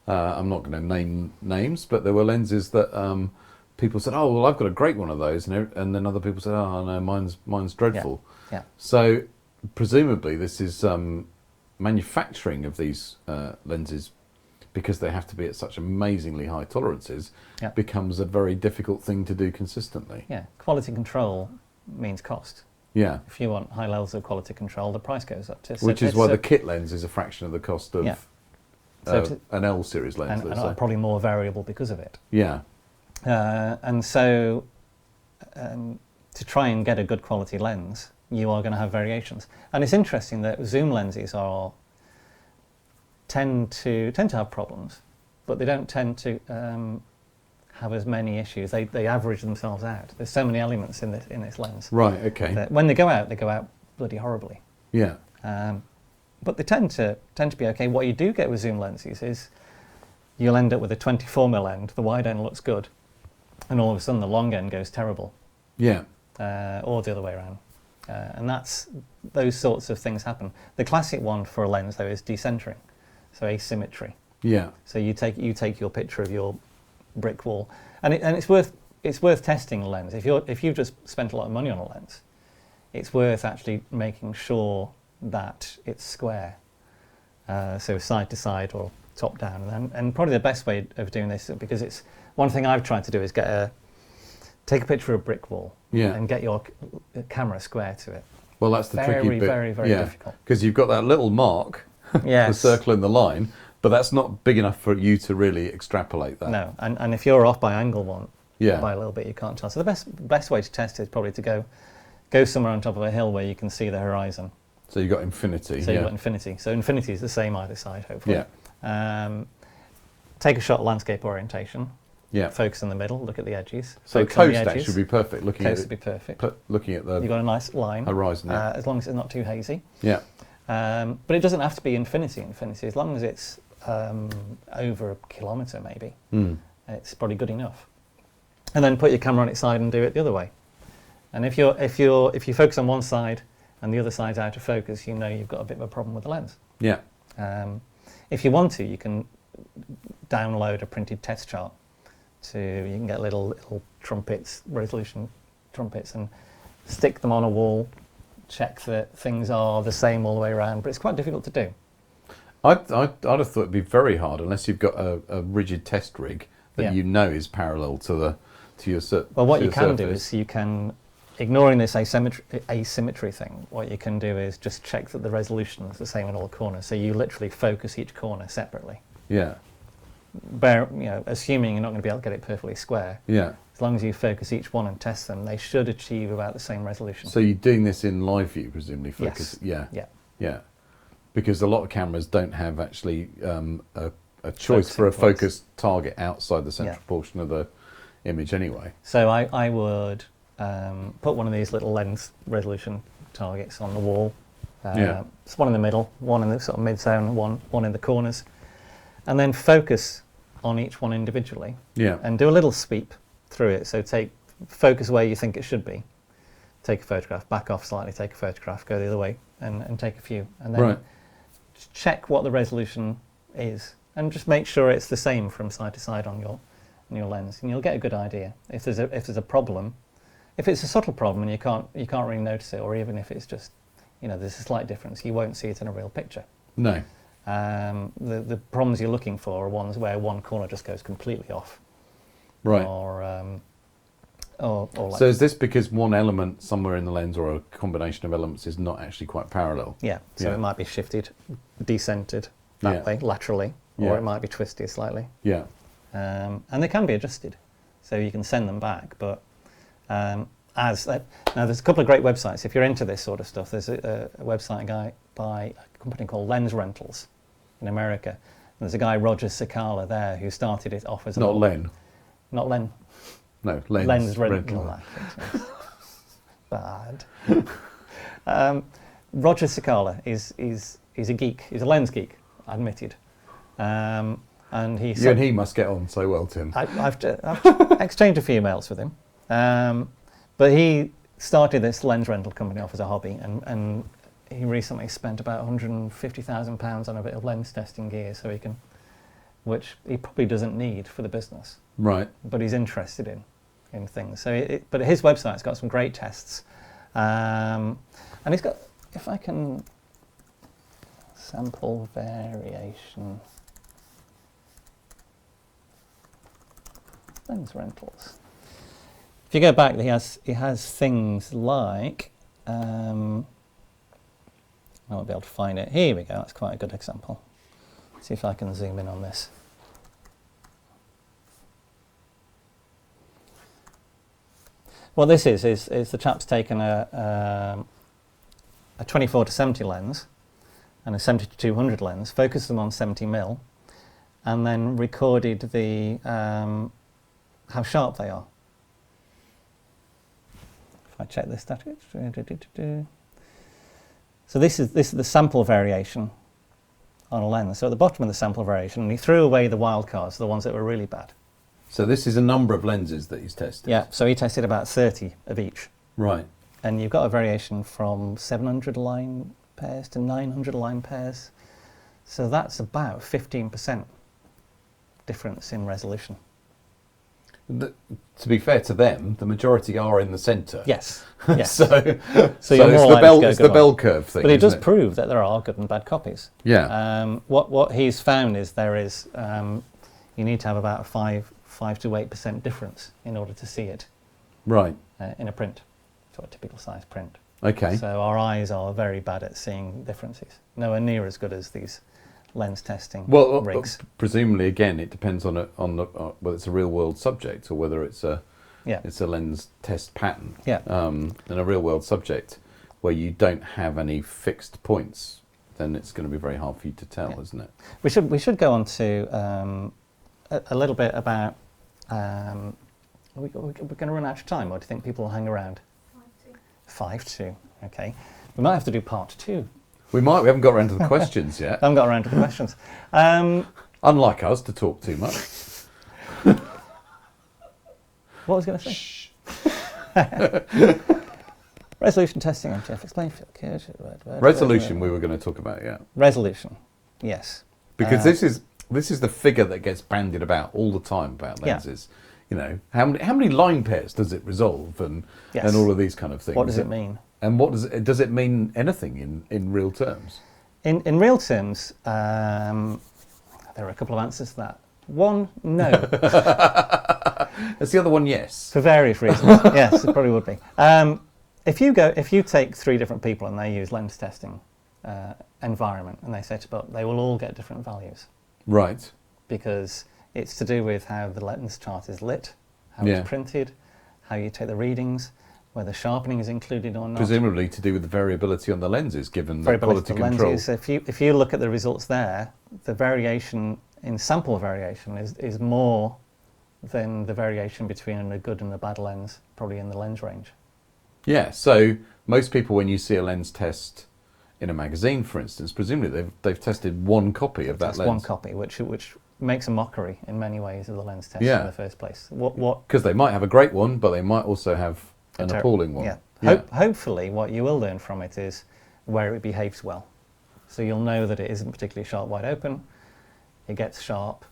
I'm not going to name names, but there were lenses that people said, "Oh, well, I've got a great one of those," and then other people said, "Oh, no, mine's dreadful." Yeah. So presumably, this is manufacturing of these lenses, because they have to be at such amazingly high tolerances, becomes a very difficult thing to do consistently. Yeah. Quality control means cost. Yeah. If you want high levels of quality control, the price goes up. Which is why the kit lens is a fraction of the cost of an L series lens. And probably more variable because of it. Yeah. And so to try and get a good quality lens, you are going to have variations. And it's interesting that zoom lenses tend to have problems, but they don't tend to have as many issues. They average themselves out. There's so many elements in this lens. Right. Okay. That when they go out bloody horribly. Yeah. But they tend to be okay. What you do get with zoom lenses is you'll end up with a 24mm end. The wide end looks good, and all of a sudden the long end goes terrible. Yeah. Or the other way around. And those sorts of things happen. The classic one for a lens, though, is decentering, so asymmetry. Yeah. So you take your picture of your brick wall, and it's worth testing a lens. If you've just spent a lot of money on a lens, it's worth actually making sure that it's square, so side to side or top down. And probably the best way of doing this, because it's one thing I've tried to do, is take a picture of a brick wall, and get your camera square to it. Well, that's the tricky bit. Very, very difficult. Because you've got that little mark, the circle in the line, but that's not big enough for you to really extrapolate that. No, and if you're off by angle by a little bit, you can't tell. So the best way to test it is probably to go somewhere on top of a hill where you can see the horizon. So you've got infinity. So you've got infinity. So infinity is the same either side, hopefully. Yeah. Take a shot landscape orientation. Yeah. Focus in the middle. Look at the edges. So coast actually would be perfect. Coast would be perfect. Looking at the. You've got a nice line. Horizon. Yeah. As long as it's not too hazy. Yeah. But it doesn't have to be infinity. As long as it's over a kilometre, maybe. It's probably good enough. And then put your camera on its side and do it the other way. And if you focus on one side and the other side's out of focus, you know you've got a bit of a problem with the lens. Yeah. If you want to, you can download a printed test chart. You can get little trumpets, resolution trumpets, and stick them on a wall. Check that things are the same all the way around, but it's quite difficult to do. I'd have thought it'd be very hard unless you've got a rigid test rig that you know is parallel to your surface. Well, what you can do is you can, ignoring this asymmetry thing, what you can do is just check that the resolution is the same in all corners. So you literally focus each corner separately. Yeah. Assuming you're not going to be able to get it perfectly square. Yeah. As long as you focus each one and test them, they should achieve about the same resolution. So you're doing this in live view, presumably? Yes. Yeah. Because a lot of cameras don't have actually a choice for a focused target outside the central portion of the image anyway. So I would put one of these little lens resolution targets on the wall. It's one in the middle, one in the sort of mid-zone, one in the corners. And then focus on each one individually. Yeah. And do a little sweep through it. So focus where you think it should be. Take a photograph, back off slightly, take a photograph, go the other way and take a few. And then just check what the resolution is. And just make sure it's the same from side to side on your lens. And you'll get a good idea. If there's a problem, if it's a subtle problem and you can't really notice it, or even if it's just, there's a slight difference, you won't see it in a real picture. No. The problems you're looking for are ones where one corner just goes completely off. Right. Or or like, So is this because one element somewhere in the lens or a combination of elements is not actually quite parallel? yeah, so Yeah. it might be shifted, decentered that Yeah. way, laterally, Yeah. or it might be twisted slightly. Yeah. And they can be adjusted, so you can send them back. But now there's a couple of great websites. If you're into this sort of stuff, there's a website by a company called Lens Rentals in America. And there's a guy, Roger Cicala, there, who started it off as Not Len. Not Len. No, Lens rental. Bad. Roger Cicala is a geek. He's a lens geek, admitted. And he You and he must get on so well, Tim. I've exchanged a few emails with him. But he started this lens rental company off as a hobby, and he recently spent about £150,000 on a bit of lens testing gear, which he probably doesn't need for the business. Right. But he's interested in things. But his website's got some great tests, and he's got, if I can, sample variation lens rentals. If you go back, he has things like, I won't be able to find it. Here we go. That's quite a good example. See if I can zoom in on this. What this is the chap's taken a 24 to 70 lens and a 70 to 200 lens, focused them on 70mm, and then recorded the how sharp they are. If I check this status, so this is the sample variation on a lens. So at the bottom of the sample variation, and he threw away the wildcards, the ones that were really bad. So this is a number of lenses that he's tested? Yeah, so he tested about 30 of each. Right. And you've got a variation from 700 line pairs to 900 line pairs. So that's about 15% difference in resolution. To be fair to them, the majority are in the centre. Yes. Yes. so you're more it's the bell curve thing. But it does isn't prove that there are good and bad copies. Yeah. What he's found is there is you need to have about a 5 to 8% difference in order to see it. Right. In a print, so a typical size print. Okay. So our eyes are very bad at seeing differences. Nowhere near as good as these lens testing rigs. Presumably, again, it depends on whether it's a real world subject or whether it's a lens test pattern. Yeah. In a real world subject where you don't have any fixed points, then it's going to be very hard for you to tell, isn't it? We should go on to a little bit about. We're going to run out of time, or do you think people will hang around? 5-2. Okay. We might have to do part 2. We might. We haven't got around to the questions yet. I haven't got around to the questions. Unlike us to talk too much. What was I going to say? Resolution testing on Jeff. Explain field curvature. Resolution we were going to talk about, yeah. Resolution, yes. Because this is the figure that gets bandied about all the time about lenses. You know, how many line pairs does it resolve, and all of these kind of things. What does it mean? And what does it mean anything in real terms? In real terms, there are a couple of answers to that. One, no. Is the other one yes? For various reasons. Yes, it probably would be. If you take 3 different people and they use lens testing environment, and they set up, they will all get different values. Right. Because it's to do with how the lens chart is lit, how it's printed, how you take the readings, whether sharpening is included or not. Presumably to do with the variability on the lenses, given the quality control. Lenses. If you look at the results there, the variation in sample variation is more than the variation between a good and a bad lens, probably in the lens range. Yeah, so most people, when you see a lens test in a magazine, for instance, presumably they've tested one copy of that lens. One copy, which makes a mockery in many ways of the lens test in the first place. Because they might have a great one, but they might also have an appalling one. Yeah. Hopefully, what you will learn from it is where it behaves well. So you'll know that it isn't particularly sharp wide open. It gets sharp,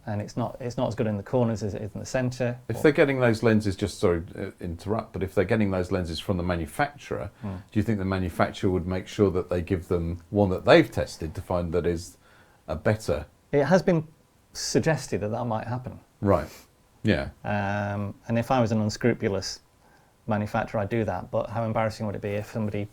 and it's not as good in the corners as it is in the centre. If they're getting those lenses, just sorry to interrupt, but if they're getting those lenses from the manufacturer, do you think the manufacturer would make sure that they give them one that they've tested to find that is a better? It has been suggested that might happen. Right. Yeah. And if I was an unscrupulous manufacturer, I'd do that. But how embarrassing would it be if somebody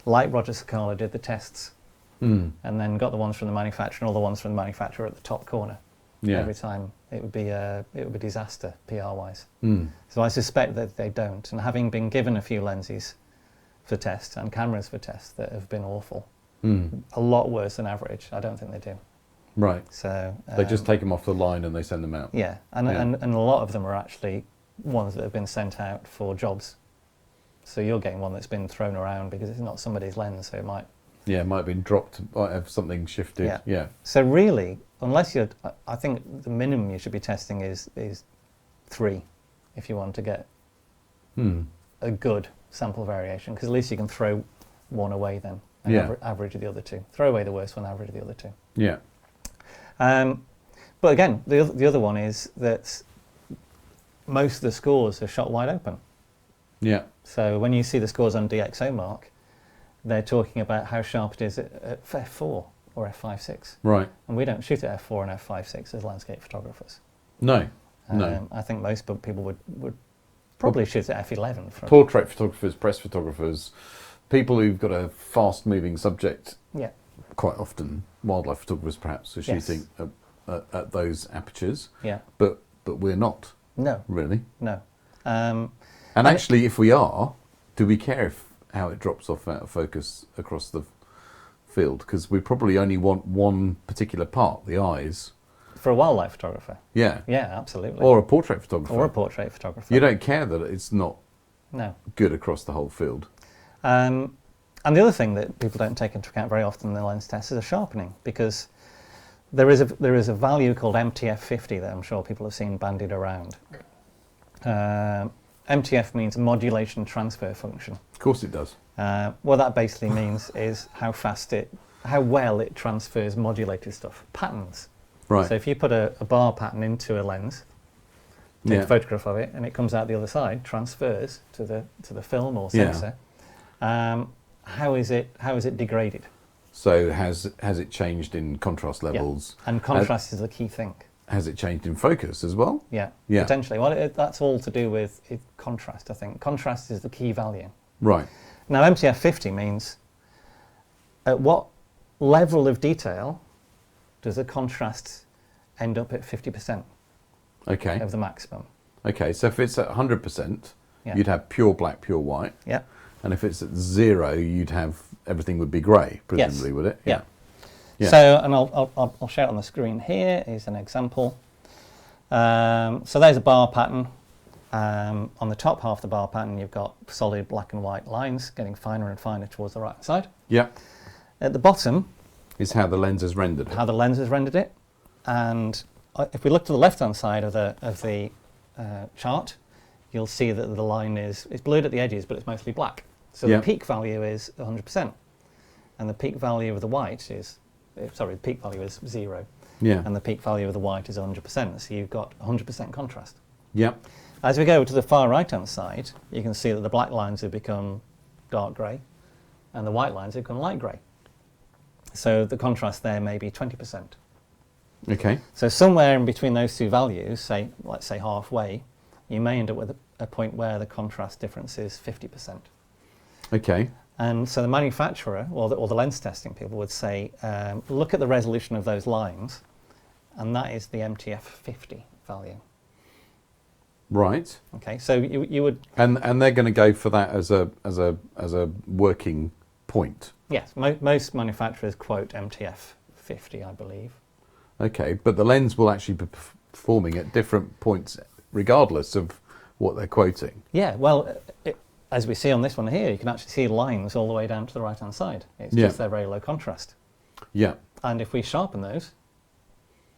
like Roger Sakala did the tests and then got the ones from the manufacturer and all the ones from the manufacturer at the top corner? Yeah. Every time it would be disaster PR-wise. So I suspect that they don't. And having been given a few lenses for tests and cameras for tests that have been awful, a lot worse than average, I don't think they do. Right. So They just take them off the line and they send them out. yeah, and a lot of them are actually ones that have been sent out for jobs. So you're getting one that's been thrown around because it's not somebody's lens, so it might. Yeah, it might have been dropped, might have something shifted. Yeah. So really, unless you're, I think the minimum you should be testing is 3 if you want to get a good sample variation, because at least you can throw one away then and average the other 2. Throw away the worst one, average the other 2. Yeah. But again, the other one is that most of the scores are shot wide open. Yeah. So when you see the scores on DxO Mark, they're talking about how sharp it is at f4 or f5.6. Right. And we don't shoot at f4 and f5.6 as landscape photographers. No. No. I think most people would probably shoot at f11. Portrait photographers, press photographers, people who've got a fast-moving subject. Yeah. Quite often, wildlife photographers perhaps are shooting at those apertures. Yeah. But we're not. No. Really. No. And actually, if we are, do we care how it drops off out of focus across the field? Because we probably only want one particular part, the eyes. For a wildlife photographer. Yeah. Yeah, absolutely. Or a portrait photographer. Or a portrait photographer. You don't care that it's not good across the whole field. And the other thing that people don't take into account very often in the lens test is a sharpening, because there is a value called MTF50 that I'm sure people have seen bandied around. MTF means modulation transfer function. Of course it does. What that basically means is how well it transfers modulated stuff, patterns. Right. So if you put a bar pattern into a lens, take a photograph of it, and it comes out the other side, transfers to the film or sensor. How is it degraded? So has it changed in contrast levels? Yeah. And contrast is the key thing. Has it changed in focus as well? Yeah. Potentially. Well, that's all to do with contrast, I think. Contrast is the key value. Right. Now, MTF50 means at what level of detail does the contrast end up at 50% of the maximum? Okay, so if it's at 100%, you'd have pure black, pure white. Yeah. And if it's at 0, you'd have everything would be grey, presumably, would it? Yeah. So, and I'll show it on the screen here. Here's an example. So there's a bar pattern. On the top half of the bar pattern, you've got solid black and white lines getting finer and finer towards the right side. Yeah. At the bottom is how the lens has rendered it. How the lens has rendered it. And if we look to the left-hand side of the chart, you'll see that the line it's blurred at the edges, but it's mostly black. So the peak value is 100%. And the peak value of the white is, the peak value is 0. Yeah. And the peak value of the white is 100%. So you've got 100% contrast. Yeah. As we go to the far right-hand side, you can see that the black lines have become dark grey and the white lines have become light grey. So the contrast there may be 20%. Okay. So somewhere in between those two values, let's say halfway, you may end up with a point where the contrast difference is 50%. Okay. And so the manufacturer, or the lens testing people would say, look at the resolution of those lines, and that is the MTF50 value. Right. Okay, so you would... And they're going to go for that as a working point? Yes, most manufacturers quote MTF50, I believe. Okay, but the lens will actually be performing at different points regardless of what they're quoting? Yeah, well, as we see on this one here, you can actually see lines all the way down to the right-hand side. It's just they're very low contrast. Yeah. And if we sharpen those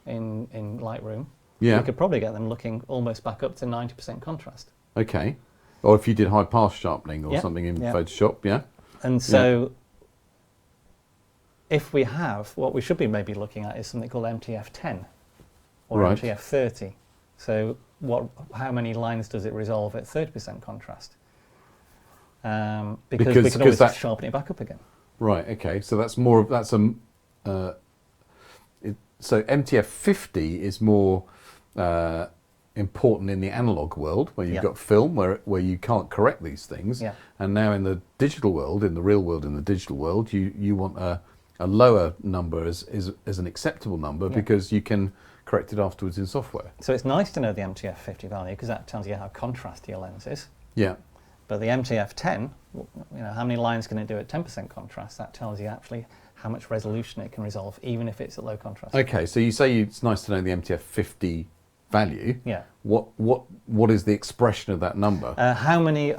in Lightroom, we could probably get them looking almost back up to 90% contrast. Okay. Or if you did high pass sharpening or something in Photoshop, And so if we have, what we should be maybe looking at is something called MTF10 or MTF30. So how many lines does it resolve at 30% contrast? Because we can always sharpen it back up again. Right, okay. So that's more, so MTF50 is more important in the analog world, where you've got film, where you can't correct these things. Yeah. And now in the digital world, in the real world, in the digital world, you want a lower number as an acceptable number because you can correct it afterwards in software. So it's nice to know the MTF50 value because that tells you how contrasty your lens is. Yeah. But the MTF10, how many lines can it do at 10% contrast? That tells you actually how much resolution it can resolve, even if it's at low contrast. Okay, so you say it's nice to know the MTF50 value. Yeah. What is the expression of that number? How many,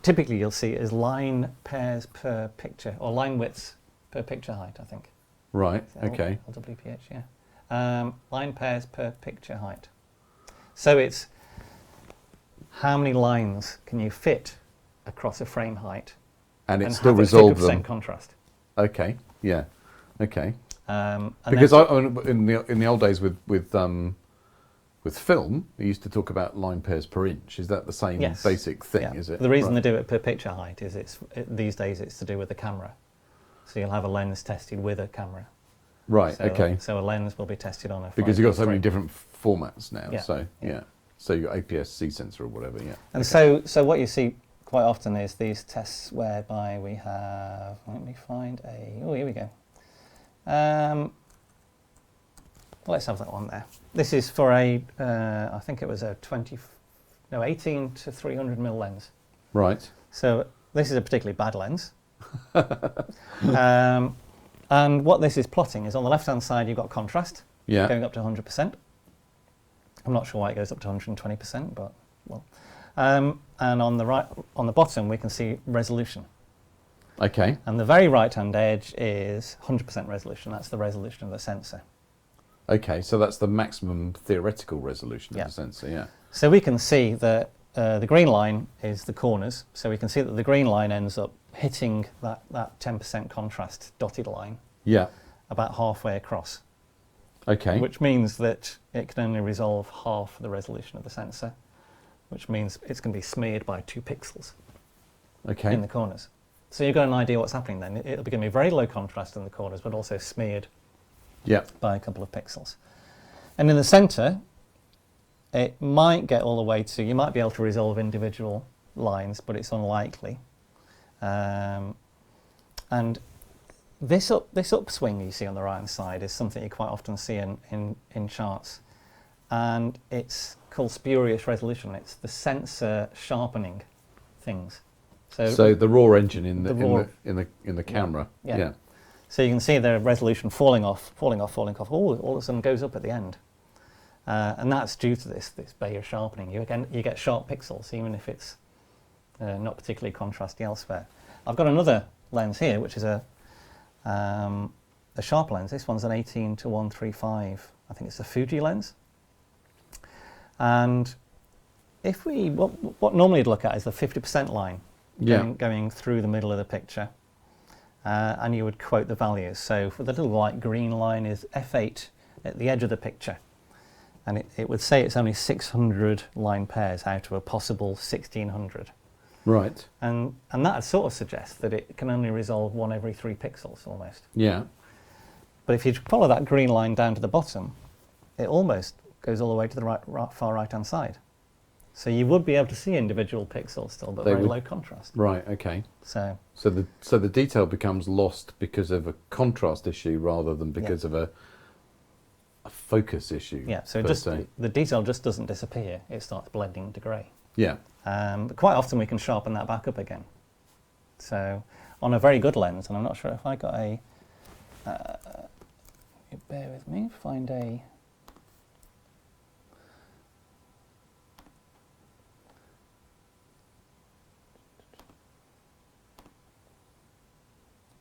typically you'll see is line pairs per picture, or line widths per picture height, I think. Right, okay. LWPH, yeah. Line pairs per picture height. So it's how many lines can you fit across a frame height and it still resolve them. 50% contrast. Okay, yeah, okay. And because in the old days with film, we used to talk about line pairs per inch. Is that the same basic thing? Is it? The reason they do it per picture height is these days it's to do with the camera. So you'll have a lens tested with a camera. Right. So, okay. So a lens will be tested on a. Because you've got so many different formats now. Yeah, so yeah. So you've got APS-C sensor or whatever. Yeah. And so what you see quite often is these tests whereby we have. Let me find a. Oh, here we go. Let's have that one there. This is for a. I think it was a 18 to 300mm lens. Right. So this is a particularly bad lens. And what this is plotting is on the left-hand side you've got contrast going up to 100%. I'm not sure why it goes up to 120%, but well. And on the right, on the bottom, we can see resolution. Okay. And the very right-hand edge is 100% resolution. That's the resolution of the sensor. Okay, so that's the maximum theoretical resolution of the sensor. Yeah. So we can see that the green line is the corners. So we can see that the green line ends up hitting that 10% contrast dotted line. Yeah. About halfway across. Okay. Which means that it can only resolve half the resolution of the sensor, which means it's going to be smeared by 2 pixels in the corners. So you've got an idea what's happening then. It'll be going to be very low contrast in the corners, but also smeared by a couple of pixels. And in the center, it might get all the way to, you might be able to resolve individual lines, but it's unlikely. And this upswing you see on the right-hand side is something you quite often see in charts. And it's called spurious resolution. It's the sensor sharpening things. So the raw engine in the camera. Yeah. So you can see the resolution falling off. All of a sudden goes up at the end. And that's due to this Bayer sharpening. You get sharp pixels, even if it's not particularly contrasty elsewhere. I've got another lens here, which is a sharp lens. This one's an 18 to 135. I think it's a Fuji lens. And if we, what normally you'd look at is the 50% line going through the middle of the picture. And you would quote the values. So for the little light green line is f8 at the edge of the picture. And it would say it's only 600 line pairs out of a possible 1600. Right. And that sort of suggests that it can only resolve 1 every 3 pixels almost. Yeah. But if you follow that green line down to the bottom, it almost goes all the way to the far right-hand side. So you would be able to see individual pixels still, but very low contrast. Right, okay. So the detail becomes lost because of a contrast issue rather than because of a focus issue. Yeah, so the detail just doesn't disappear, it starts blending to grey. Yeah. But quite often we can sharpen that back up again. So on a very good lens, and I'm not sure if I got a, bear with me, find a,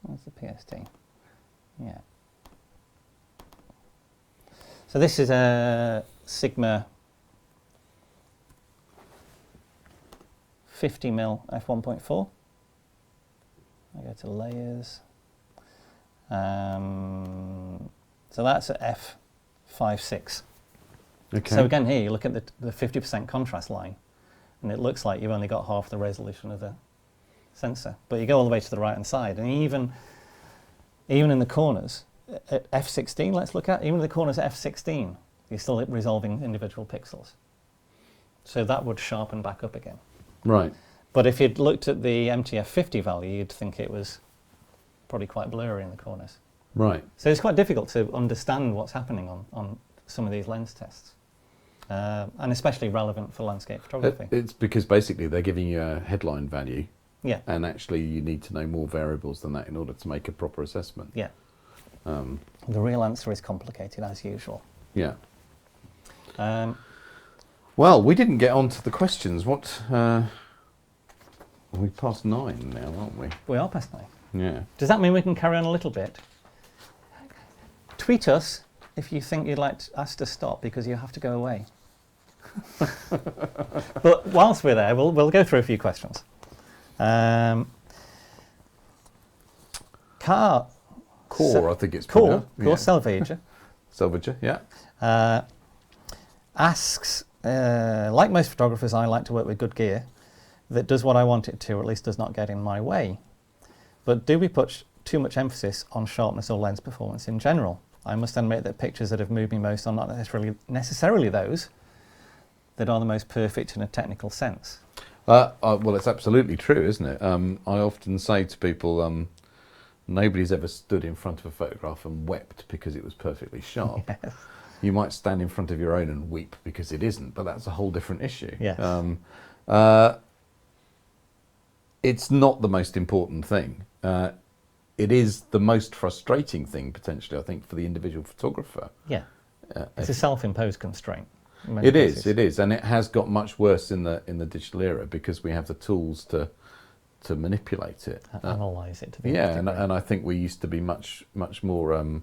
where's the PST? Yeah. So this is a Sigma 50mm f1.4. I go to layers. So that's at f5.6. Okay. So again here you look at the 50% contrast line and it looks like you've only got half the resolution of the sensor. But you go all the way to the right hand side and even in the corners at f16, let's look at, even in the corners at f16, you're still resolving individual pixels. So that would sharpen back up again. Right. But if you'd looked at the MTF50 value, you'd think it was probably quite blurry in the corners. Right. So it's quite difficult to understand what's happening on some of these lens tests. And especially relevant for landscape photography. It's because basically they're giving you a headline value. Yeah. And actually you need to know more variables than that in order to make a proper assessment. Yeah. The real answer is complicated, as usual. Yeah. Well, we didn't get on to the questions. What? We're past 9 now, aren't we? We are past 9. Yeah. Does that mean we can carry on a little bit? Tweet us if you think you'd like us to stop because you have to go away. But whilst we're there, we'll go through a few questions. Core, I think it's Core yeah. Salvager. Salvager, yeah. Asks, like most photographers, I like to work with good gear that does what I want it to, or at least does not get in my way. But do we put too much emphasis on sharpness or lens performance in general? I must admit that pictures that have moved me most are not necessarily those that are the most perfect in a technical sense. Well, it's absolutely true, isn't it? I often say to people, nobody's ever stood in front of a photograph and wept because it was perfectly sharp. Yes. You might stand in front of your own and weep because it isn't, but that's a whole different issue. Yes. It's not the most important thing. It is the most frustrating thing, potentially, I think, for the individual photographer. Yeah. It's a self-imposed constraint. It is, and it has got much worse in the digital era because we have the tools to manipulate it, analyse it. To the and I think we used to be much more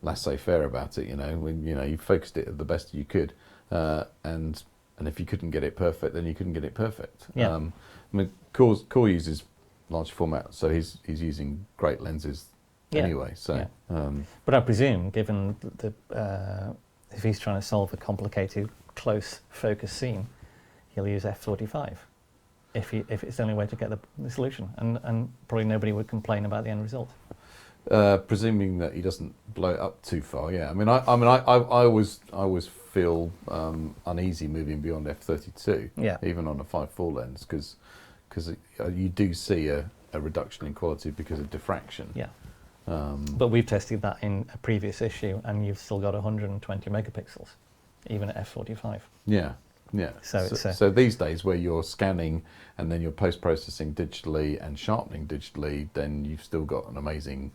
laissez-faire about it. When you focused it the best you could, and if you couldn't get it perfect, then you couldn't get it perfect. Yeah. I mean, Core uses large format, so he's using great lenses anyway. So, but I presume, given the if he's trying to solve a complicated close focus scene, he'll use f45 if it's the only way to get the solution, and probably nobody would complain about the end result. Presuming that he doesn't blow it up too far, yeah. I mean, I always feel uneasy moving beyond f32, even on a 5.4 lens, because you do see a reduction in quality because of diffraction. Yeah. But we've tested that in a previous issue, and you've still got 120 megapixels, even at f45. Yeah. Yeah. So these days, where you're scanning and then you're post-processing digitally and sharpening digitally, then you've still got an amazing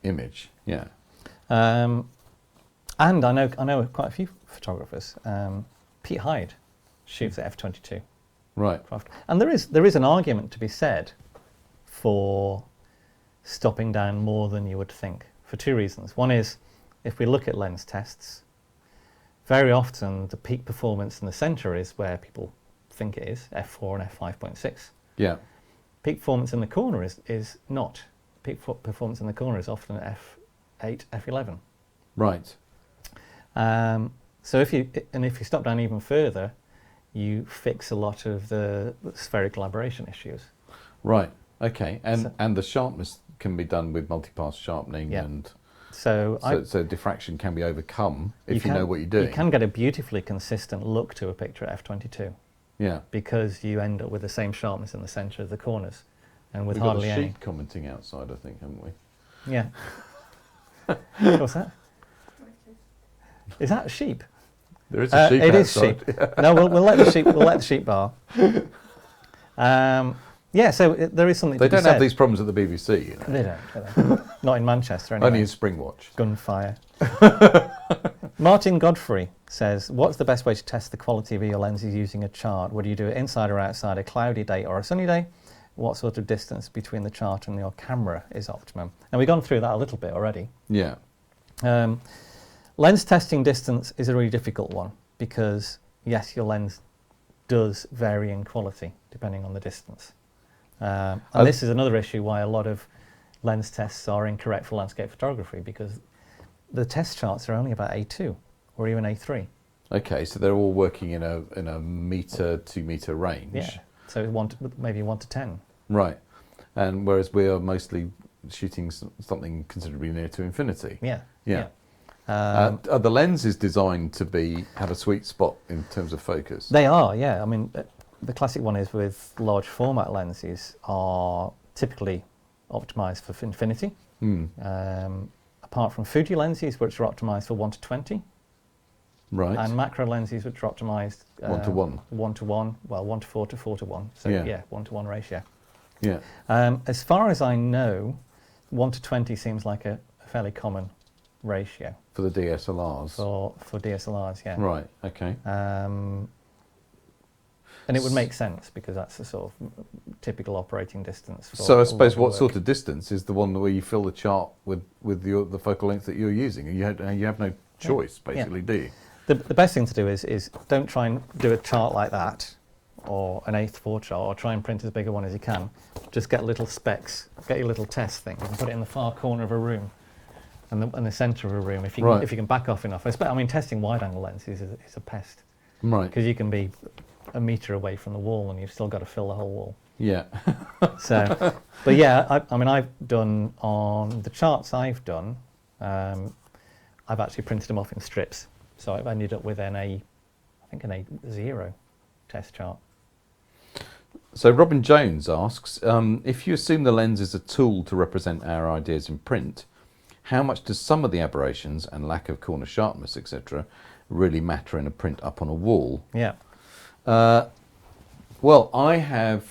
image. Yeah. And I know quite a few photographers. Pete Hyde shoots at f22. Right. And there is an argument to be said for stopping down more than you would think, for two reasons. One is, if we look at lens tests, very often the peak performance in the centre is where people think it is, f4 and f5.6. Yeah. Peak performance in the corner is not. Peak performance in the corner is often f8, f11. Right. So if you stop down even further, you fix a lot of the spherical aberration issues. Right. Okay. And the sharpness can be done with multipass sharpening, and so diffraction can be overcome if you know what you're doing. You can get a beautifully consistent look to a picture at f22. Yeah. Because you end up with the same sharpness in the centre of the corners, and with hardly any. We've got a sheep commenting outside, I think, haven't we? Yeah. What's that? Is that a sheep? There is a sheep outside. It is sheep. No, we'll let the sheep. We'll let the sheep bar. Yeah, so there is something. They to be don't said. have these problems at the BBC, you know. They don't. Not in Manchester, anyway. Only in Springwatch. Gunfire. Martin Godfrey says, "What's the best way to test the quality of your lenses using a chart? Would you do it inside or outside a cloudy day or a sunny day? What sort of distance between the chart and your camera is optimum?" And we've gone through that a little bit already. Yeah. Lens testing distance is a really difficult one because, yes, your lens does vary in quality depending on the distance. And this is another issue why a lot of lens tests are incorrect for landscape photography, because the test charts are only about A2 or even A3. Okay, so they're all working in a metre, 2 metre range. Yeah, so maybe 1 to 10. Right, and whereas we are mostly shooting something considerably near to infinity. Yeah. Yeah. Are the lenses designed to have a sweet spot in terms of focus? They are, yeah. I mean, the classic one is with large format lenses are typically optimized for infinity. Apart from Fuji lenses, which are optimized for 1:20. Right. And macro lenses, which are optimized 1:1. 1:1, well, 1:4 to 4:1. So yeah, 1:1 ratio. Yeah. As far as I know, 1:20 seems like a fairly common ratio. For the DSLRs? For DSLRs, yeah. Right, okay. And it would make sense because that's the sort of typical operating distance. So I suppose what sort of distance is the one where you fill the chart with the focal length that you're using? You have no choice, basically, do you? The best thing to do is don't try and do a chart like that, or an 1/8 chart, or try and print as big a one as you can. Just get little specs, get your little test thing, and put it in the far corner of a room, and the centre of a room. If you can back off enough. I mean, testing wide-angle lenses is a pest, right? Because you can be a metre away from the wall, and you've still got to fill the whole wall. Yeah. So, but yeah, I mean, I've done on the charts I've done. I've actually printed them off in strips, so I've ended up with I think an A0 test chart. So Robin Jones asks, if you assume the lens is a tool to represent our ideas in print, how much does some of the aberrations and lack of corner sharpness, etc., really matter in a print up on a wall? Yeah. Well, I have,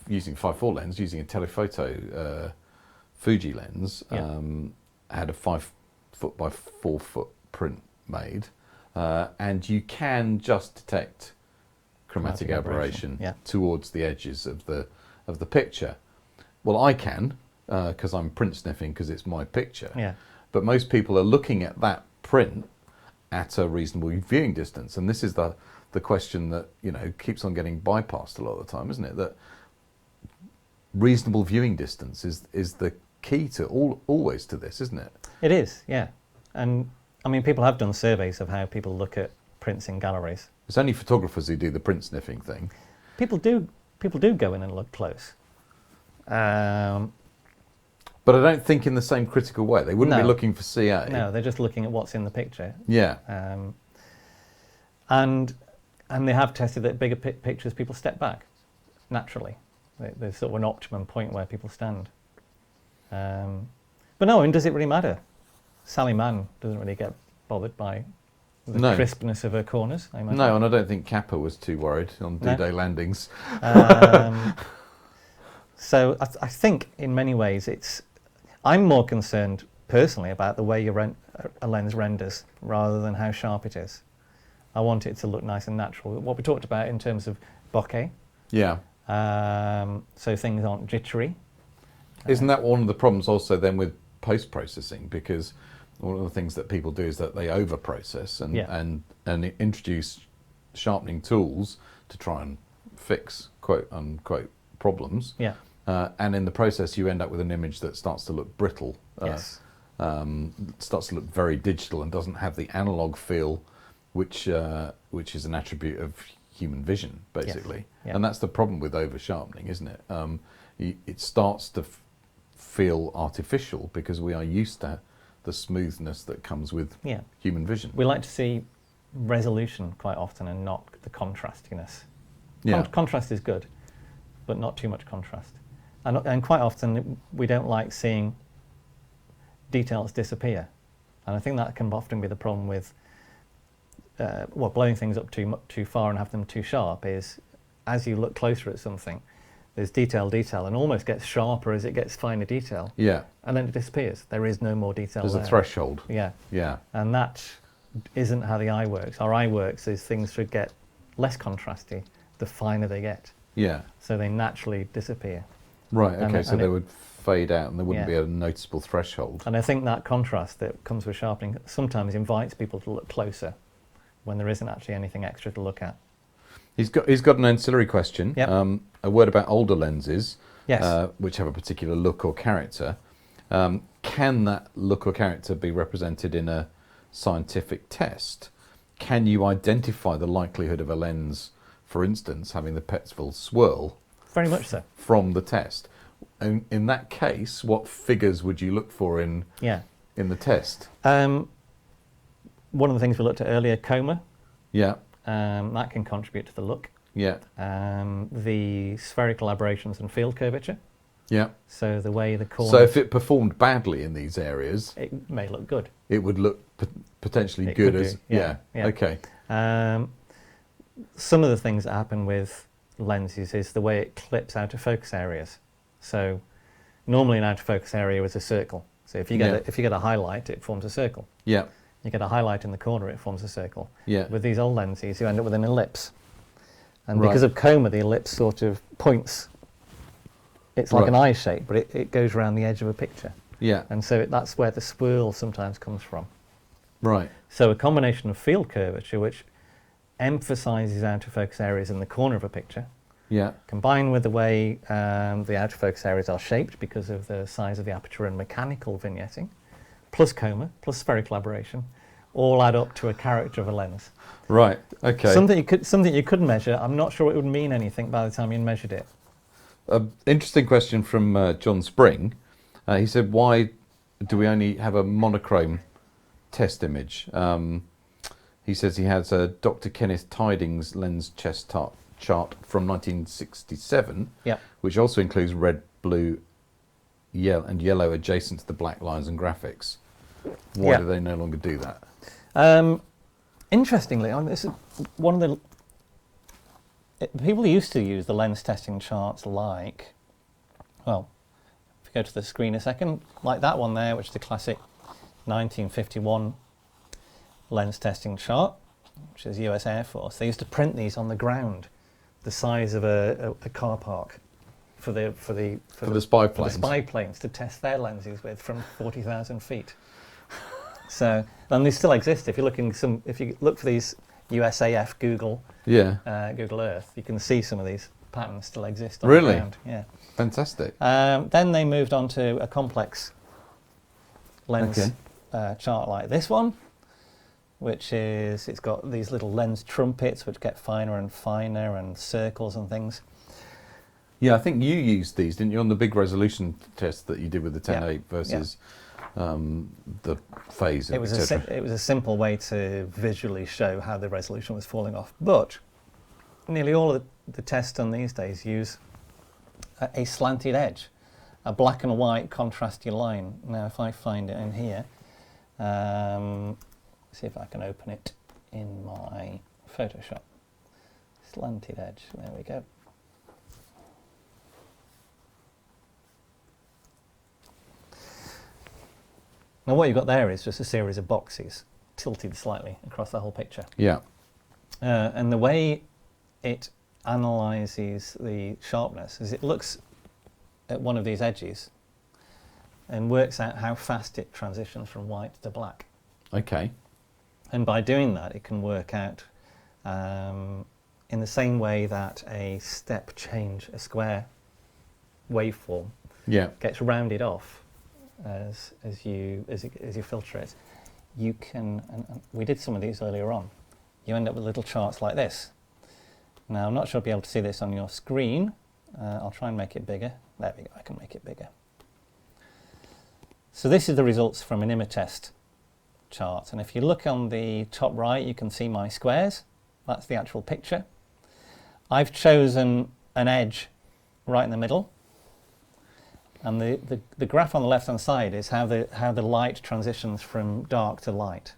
using 5.4 lens, using a telephoto Fuji lens, had a 5 foot by 4 foot print made, and you can just detect chromatic aberration towards the edges of the picture. Well, I can, because I'm print sniffing because it's my picture. Yeah. But most people are looking at that print at a reasonable viewing distance, and this is the question that keeps on getting bypassed a lot of the time, isn't it? That reasonable viewing distance is the key to always to this, isn't it? It is, yeah. And I mean, people have done surveys of how people look at prints in galleries. It's only photographers who do the print sniffing thing. People do go in and look close. But I don't think in the same critical way. They wouldn't be looking for CA. No, they're just looking at what's in the picture. Yeah. And they have tested that bigger pictures, people step back naturally. There's sort of an optimum point where people stand. But no, and does it really matter? Sally Mann doesn't really get bothered by the crispness of her corners, I imagine. No, and I don't think Kappa was too worried on D-Day landings. So I think in many ways I'm more concerned personally about the way a lens renders rather than how sharp it is. I want it to look nice and natural. What we talked about in terms of bokeh. Yeah. So things aren't jittery. Isn't that one of the problems also then with post-processing? Because one of the things that people do is that they over-process and introduce sharpening tools to try and fix quote-unquote problems. Yeah. And in the process you end up with an image that starts to look brittle. Yes. Starts to look very digital and doesn't have the analog feel which is an attribute of human vision, basically. Yes. Yeah. And that's the problem with over-sharpening, isn't it? It starts to feel artificial because we are used to the smoothness that comes with human vision. We like to see resolution quite often and not the contrastiness. Yeah. Contrast is good, but not too much contrast. And quite often we don't like seeing details disappear. And I think that can often be the problem with blowing things up too far and have them too sharp is as you look closer at something, there's detail and almost gets sharper as it gets finer detail. Yeah. And then it disappears. There is no more detail there. There's a threshold. Yeah. Yeah. And that isn't how the eye works. Our eye works is things should get less contrasty the finer they get. Yeah. So they naturally disappear. Right, okay, so they would fade out and there wouldn't be a noticeable threshold. And I think that contrast that comes with sharpening sometimes invites people to look closer when there isn't actually anything extra to look at. He's got an ancillary question. Yep. A word about older lenses, yes. Which have a particular look or character. Can that look or character be represented in a scientific test? Can you identify the likelihood of a lens, for instance, having the Petzval swirl? Very much so. From the test. And in that case, what figures would you look for in the test? One of the things we looked at earlier, Coma, Yeah. that can contribute to the look. Yeah. The spherical aberrations and field curvature. Yeah. So the way the corner... So if it performed badly in these areas, it may look good. it would look potentially It good could as... do, yeah. Okay. Some of the things that happen with lenses is the way it clips out of focus areas. So normally an out of focus area is a circle. So if you get a highlight, it forms a circle. Yeah. You get a highlight in the corner, it forms a circle. Yeah. With these old lenses, you end up with an ellipse. And Right. because of Coma, the ellipse sort of points. It's like Right. an eye shape, but it goes around the edge of a picture. Yeah. And so that's where the swirl sometimes comes from. Right. So a combination of field curvature, which emphasizes out of focus areas in the corner of a picture, Yeah. combined with the way the out of focus areas are shaped because of the size of the aperture and mechanical vignetting, plus Coma, plus spherical aberration, all add up to a character of a lens. Right. Okay. Something you could measure. I'm not sure it would mean anything by the time you measured it. Interesting question from John Spring. He said, why do we only have a monochrome test image? He says he has a Dr. Kenneth Tidings lens chest chart from 1967, Yeah. which also includes red, blue, and yellow adjacent to the black lines and graphics. Why Yeah. do they no longer do that? Interestingly, this is one of the people used to use the lens testing charts like, well, if you go to the screen a second, like that one there, which is the classic 1951 lens testing chart, which is US Air Force. They used to print these on the ground, the size of a car park, for the spy planes. the spy planes to test their lenses with from 40,000 feet. So, and they still exist. If you look for these USAF Google Earth, you can see some of these patterns still exist on the ground. Yeah. Fantastic. Then they moved on to a complex lens chart like this one, which is, it's got these little lens trumpets which get finer and finer, and circles and things. Yeah, I think you used these, didn't you, on the big resolution test that you did with the 10.8 versus the phase, It was etc. it was a simple way to visually show how the resolution was falling off. But nearly all of the tests done these days use a slanted edge, a black and white contrasty line. Now, if I find it in here, see if I can open it in my Photoshop. Slanted edge, there we go. Now what you've got there is just a series of boxes tilted slightly across the whole picture. Yeah. And the way it analyses the sharpness is it looks at one of these edges and works out how fast it transitions from white to black. Okay. And by doing that, it can work out in the same way that a step change, a square waveform, gets rounded off as you filter it. You can, and we did some of these earlier on, you end up with little charts like this. Now, I'm not sure if you'll be able to see this on your screen. I'll try and make it bigger. There we go, I can make it bigger. So this is the results from an Imatest chart. And if you look on the top right, you can see my squares. That's the actual picture. I've chosen an edge right in the middle. And the graph on the left-hand side is how the light transitions from dark to light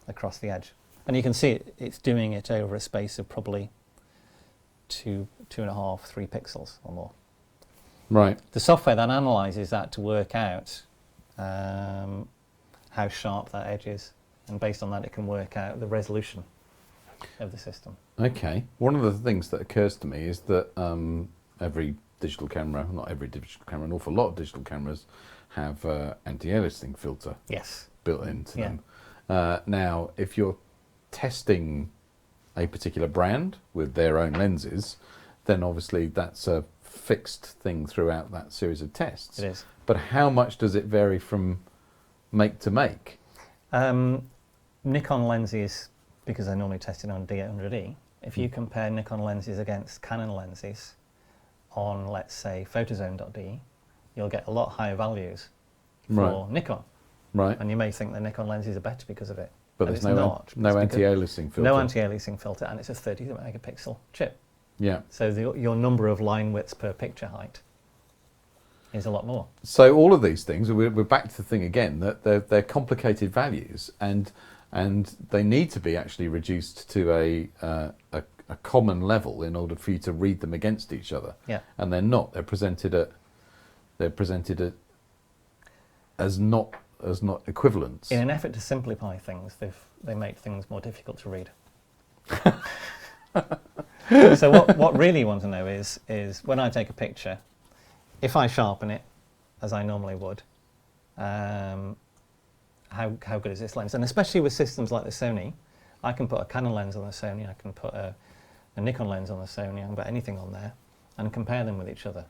across the edge. And you can see it's doing it over a space of probably 2.5, 3 pixels or more. Right. The software then analyzes that to work out how sharp that edge is. And based on that, it can work out the resolution of the system. Okay. One of the things that occurs to me is that every digital camera, not every digital camera, an awful lot of digital cameras have anti-aliasing filter built into them. Now, if you're testing a particular brand with their own lenses, then obviously that's a fixed thing throughout that series of tests. It is. But how much does it vary from make to make? Nikon lenses, because they're normally tested on D800E, if you compare Nikon lenses against Canon lenses on, let's say, photozone.de, you'll get a lot higher values for Nikon. Right. And you may think the Nikon lenses are better because of it. But it's there's not. no anti-aliasing filter. No anti-aliasing filter, and it's a 30 megapixel chip. Yeah. So your number of line widths per picture height is a lot more. So all of these things, we're back to the thing again, that they're complicated values, and they need to be actually reduced to a common level in order for you to read them against each other. Yeah. And they're not. They're presented as not equivalents. In an effort to simplify things, they make things more difficult to read. So what really you want to know is when I take a picture, if I sharpen it as I normally would, how good is this lens? And especially with systems like the Sony, I can put a Canon lens on the Sony, I can put a Nikon lens on the Sony, I can put anything on there and compare them with each other.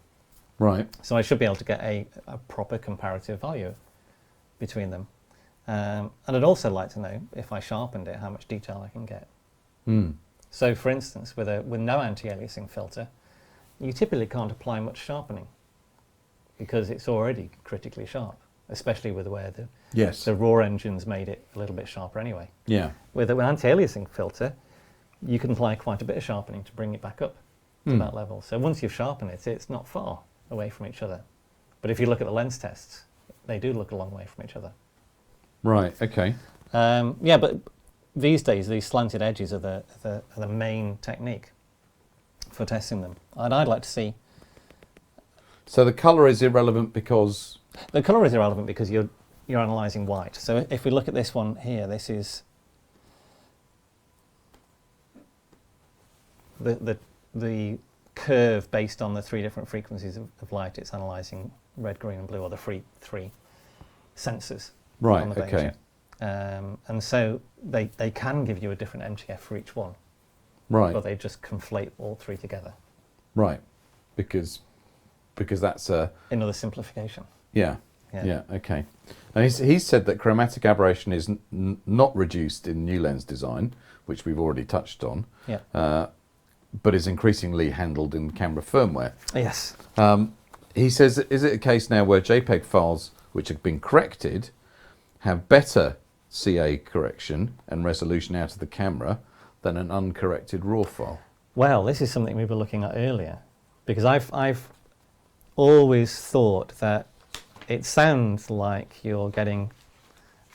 Right. So I should be able to get a proper comparative value between them. And I'd also like to know, if I sharpened it, how much detail I can get. Mm. So for instance, with no anti-aliasing filter, you typically can't apply much sharpening because it's already critically sharp, especially with where the raw engines made it a little bit sharper anyway. Yeah. With an anti-aliasing filter, you can apply quite a bit of sharpening to bring it back up to that level. So once you've sharpened it, it's not far away from each other. But if you look at the lens tests, they do look a long way from each other. Right, okay. Yeah, but these days, these slanted edges are the main technique for testing them. And I'd like to see... So the colour is irrelevant because... The colour is irrelevant because you're analysing white. So if we look at this one here, this is the curve based on the three different frequencies of light. It's analysing red, green and blue, or the three sensors. Right, on the okay. And so they can give you a different MTF for each one. Right. But they just conflate all three together. Right. Because that's a... Another simplification. Yeah. Yeah, okay. And he's said that chromatic aberration is not reduced in new lens design, which we've already touched on, but is increasingly handled in camera firmware. Yes. He says, is it a case now where JPEG files which have been corrected have better CA correction and resolution out of the camera than an uncorrected RAW file? Well, this is something we were looking at earlier, because I've always thought that it sounds like you're getting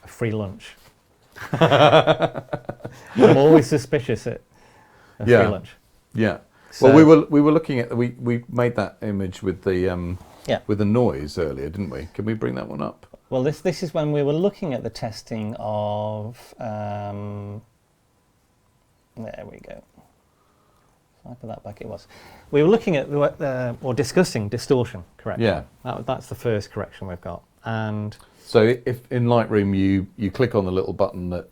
a free lunch. I'm always suspicious at a free lunch. Yeah. So, well, we were looking at we made that image with the with the noise earlier, didn't we? Can we bring that one up? Well, this is when we were looking at the testing of. There we go. If I put that back, it was. We were looking at or discussing distortion correction. Yeah. That's the first correction we've got, and. So if in Lightroom you click on the little button that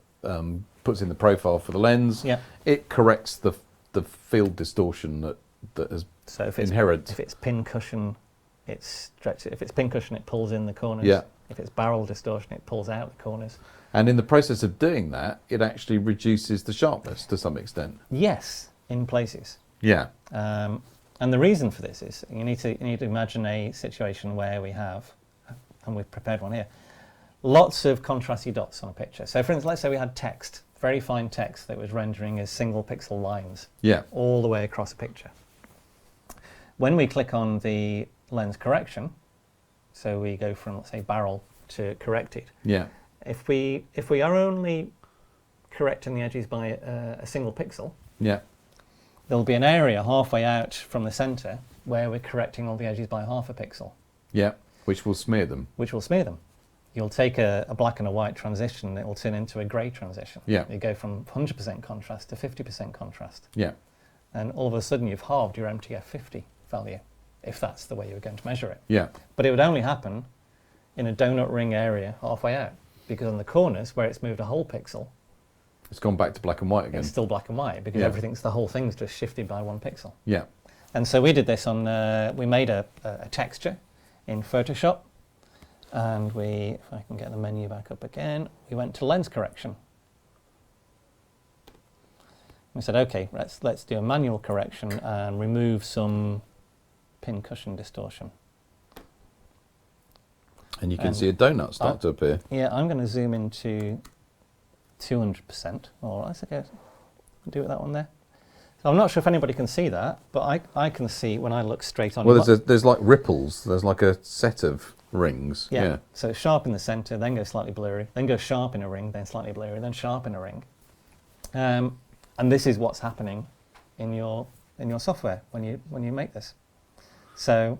puts in the profile for the lens, it corrects the field distortion that is inherent. If it's pin cushion, it stretches. If it's pin cushion, it pulls in the corners. Yeah. If it's barrel distortion, it pulls out the corners. And in the process of doing that, it actually reduces the sharpness to some extent. Yes, in places. Yeah. And the reason for this is you need to imagine a situation where we have, and we've prepared one here, lots of contrasty dots on a picture. So for instance, let's say we had text, very fine text that was rendering as single pixel lines all the way across a picture. When we click on the lens correction, so we go from, let's say, barrel to corrected. Yeah. If we are only correcting the edges by a single pixel, there'll be an area halfway out from the center where we're correcting all the edges by half a pixel. Yeah, which will smear them. You'll take a black and a white transition, and it will turn into a grey transition. Yeah. You go from 100% contrast to 50% contrast. Yeah. And all of a sudden you've halved your MTF 50 value, if that's the way you were going to measure it. Yeah. But it would only happen in a donut ring area halfway out, because on the corners where it's moved a whole pixel, it's gone back to black and white again. It's still black and white, because the whole thing's just shifted by 1 pixel. Yeah. And so we did this on, we made a texture in Photoshop. And if I can get the menu back up again, we went to lens correction. We said, okay, let's do a manual correction and remove some pin cushion distortion. And you can see a donut start to appear. Yeah, I'm going to zoom into 200%. Or I suppose do it that one there. So I'm not sure if anybody can see that, but I can see when I look straight on. Well, there's like ripples. There's like a set of rings. Yeah. So it's sharp in the centre, then goes slightly blurry, then goes sharp in a ring, then slightly blurry, then sharp in a ring. And this is what's happening in your software when you make this. So,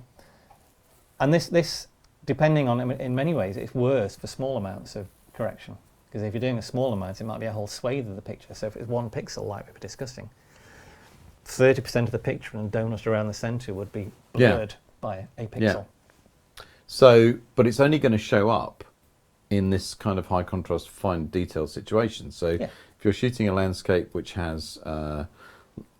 and this depending on, in many ways, it's worse for small amounts of correction, because if you're doing a small amount, it might be a whole swathe of the picture. So if it's 1 pixel, like we were discussing, 30% of the picture and donut around the centre would be blurred by a pixel. Yeah. So, but it's only going to show up in this kind of high contrast, fine detail situation. So if you're shooting a landscape which has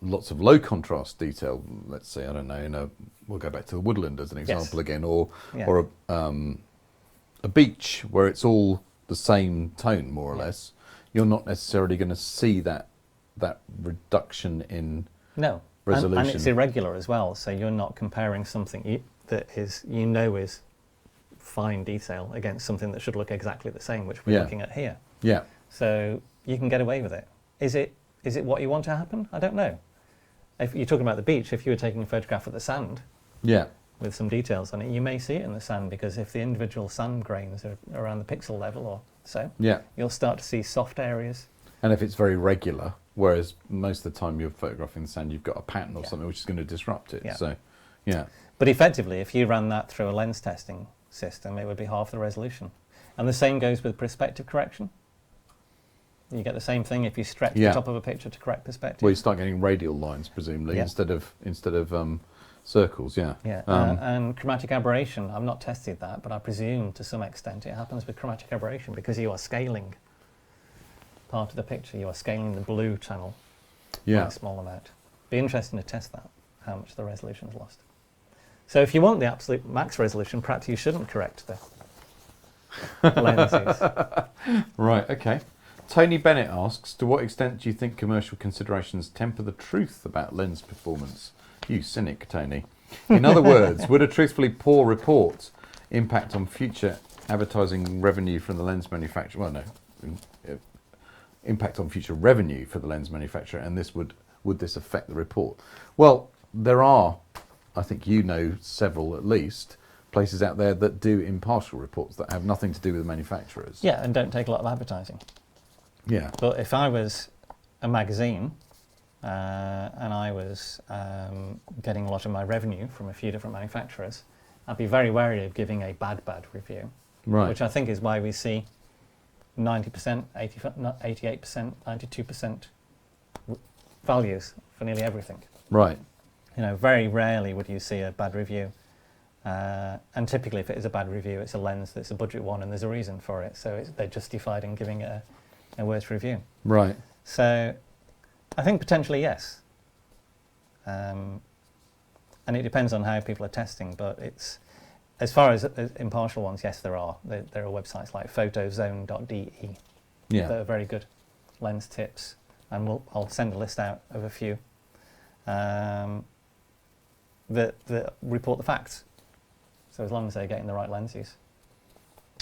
lots of low contrast detail, let's say, I don't know, we'll go back to the woodland as an example again, or a beach where it's all the same tone, more or less, you're not necessarily going to see that reduction in resolution. And it's irregular as well, so you're not comparing something that is, is fine detail against something that should look exactly the same, which we're looking at here. Yeah. So you can get away with it. Is it what you want to happen? I don't know. If you're talking about the beach, if you were taking a photograph of the sand with some details on it, you may see it in the sand, because if the individual sand grains are around the pixel level or so, you'll start to see soft areas. And if it's very regular, whereas most of the time you're photographing the sand, you've got a pattern or something which is going to disrupt it. So, But effectively, if you ran that through a lens testing system, it would be half the resolution. And the same goes with perspective correction. You get the same thing if you stretch the top of a picture to correct perspective. Well, you start getting radial lines, presumably, instead of circles. And chromatic aberration, I've not tested that, but I presume to some extent it happens with chromatic aberration, because you are scaling part of the picture. You are scaling the blue channel by a small amount. Be interesting to test that, how much the resolution is lost. So if you want the absolute max resolution, perhaps you shouldn't correct the lenses. Right, okay. Tony Bennett asks, to what extent do you think commercial considerations temper the truth about lens performance? You cynic, Tony. In other words, would a truthfully poor report impact on future advertising revenue from the lens manufacturer? Well, no. Impact on future revenue for the lens manufacturer, and would this affect the report? Well, there are, I think several at least, places out there that do impartial reports that have nothing to do with the manufacturers. Yeah, and don't take a lot of advertising. Yeah. But if I was a magazine and I was getting a lot of my revenue from a few different manufacturers, I'd be very wary of giving a bad review. Right. Which I think is why we see 90%, 88%, 92% values for nearly everything. Right. Very rarely would you see a bad review. And typically if it is a bad review, it's a lens that's a budget one and there's a reason for it. So they're justified in giving it a worse review. Right. So I think potentially yes. And it depends on how people are testing, but it's, as far as impartial ones, yes, there are. There are websites like photozone.de that are very good lens tips, and I'll send a list out of a few that report the facts. So as long as they're getting the right lenses.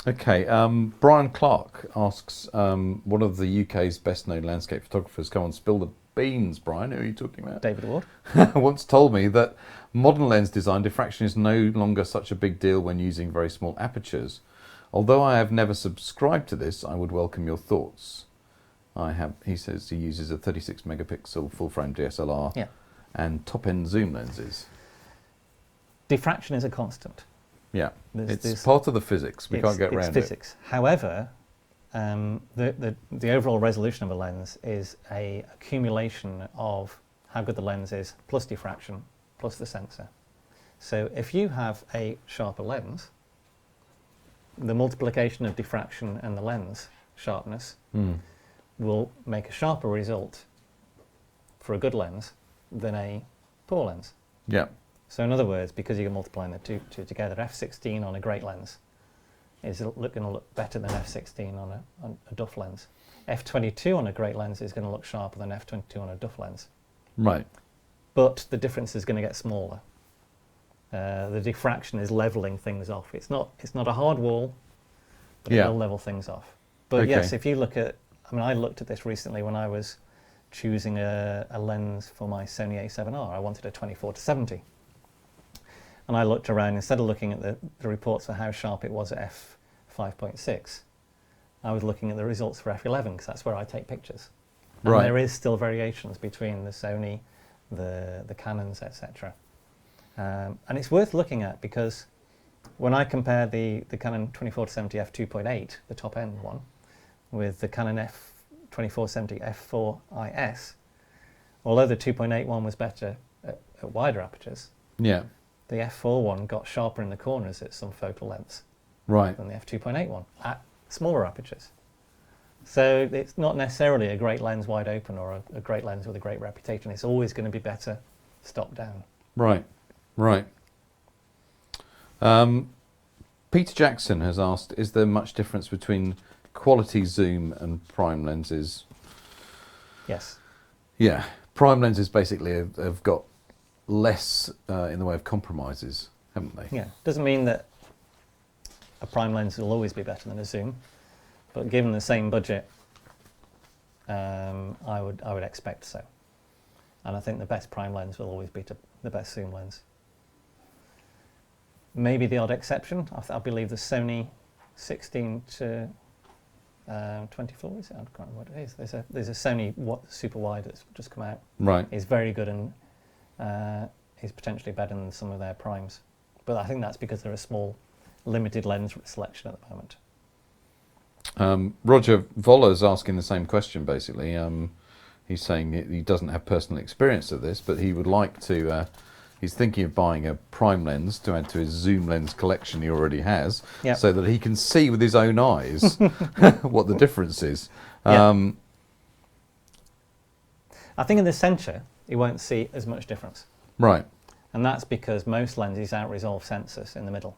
Okay, Brian Clark asks, one of the UK's best-known landscape photographers, come on, spill the beans, Brian, who are you talking about? David Ward. Once told me that modern lens design diffraction is no longer such a big deal when using very small apertures. Although I have never subscribed to this, I would welcome your thoughts. He says he uses a 36 megapixel full-frame DSLR and top-end zoom lenses. Diffraction is a constant. Yeah, it's part of the physics. We can't get around it. It's physics. However, the overall resolution of a lens is an accumulation of how good the lens is, plus diffraction, plus the sensor. So if you have a sharper lens, the multiplication of diffraction and the lens sharpness will make a sharper result for a good lens than a poor lens. Yeah. So in other words, because you're multiplying the two together, f16 on a great lens is going to look better than f16 on a duff lens. f22 on a great lens is going to look sharper than f22 on a duff lens. Right. But the difference is going to get smaller. The diffraction is leveling things off. It's not a hard wall, but it will level things off. But yes, if you look at, I mean, I looked at this recently when I was choosing a lens for my Sony A7R. I wanted a 24-70. And I looked around, instead of looking at the reports for how sharp it was at f5.6, I was looking at the results for f11, because that's where I take pictures. And Right. there is still variations between the Sony, the Canons, etc. And it's worth looking at, because when I compare the Canon 24-70 f2.8, the top end one, with the Canon f24-70 f4 IS, although the 2.8 one was better at wider apertures, Yeah. the f4 one got sharper in the corners at some focal lengths Right. than the f2.8 one at smaller apertures. So it's not necessarily a great lens wide open or a great lens with a great reputation. It's always going to be better stop down. Right. Right. Peter Jackson has asked, is there much difference between quality zoom and prime lenses? Yes. Yeah. Prime lenses basically have got less in the way of compromises, haven't they? Yeah. Doesn't mean that a prime lens will always be better than a zoom, but given the same budget, I would expect so. And I think the best prime lens will always beat the best zoom lens. Maybe the odd exception, I believe the Sony 16 to 24, is it? I can't remember what it is. There's a Sony super wide that's just come out. Right. It's very good and is potentially better than some of their primes. But I think that's because they're a small, limited lens selection at the moment. Roger Voller's asking the same question, basically. He's saying he doesn't have personal experience of this, but he would like to... he's thinking of buying a prime lens to add to his zoom lens collection he already has, Yep. so that he can see with his own eyes what the difference is. I think in the centre, you won't see as much difference. Right. And that's because most lenses out-resolve sensors in the middle.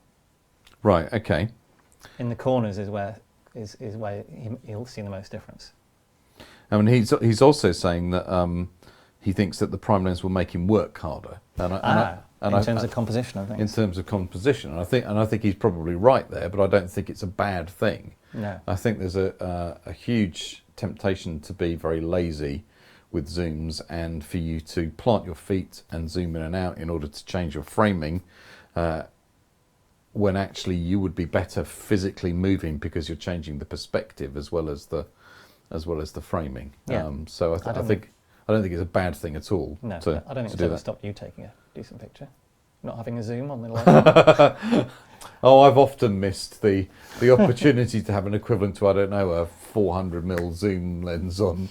Right, okay. In the corners is where he'll see the most difference. I mean, he's also saying that he thinks that the prime lens will make him work harder. In terms of composition, I think. In terms of composition, and I think he's probably right there, but I don't think it's a bad thing. No. I think there's a huge temptation to be very lazy with zooms, and for you to plant your feet and zoom in and out in order to change your framing, when actually you would be better physically moving because you're changing the perspective as well as the framing. Yeah. So I don't think it's a bad thing at all. No, I don't think it's do ever that. stopped you taking a decent picture. Not having a zoom on the lens. Oh, I've often missed the opportunity to have an equivalent to, I don't know, a 400mm zoom lens on.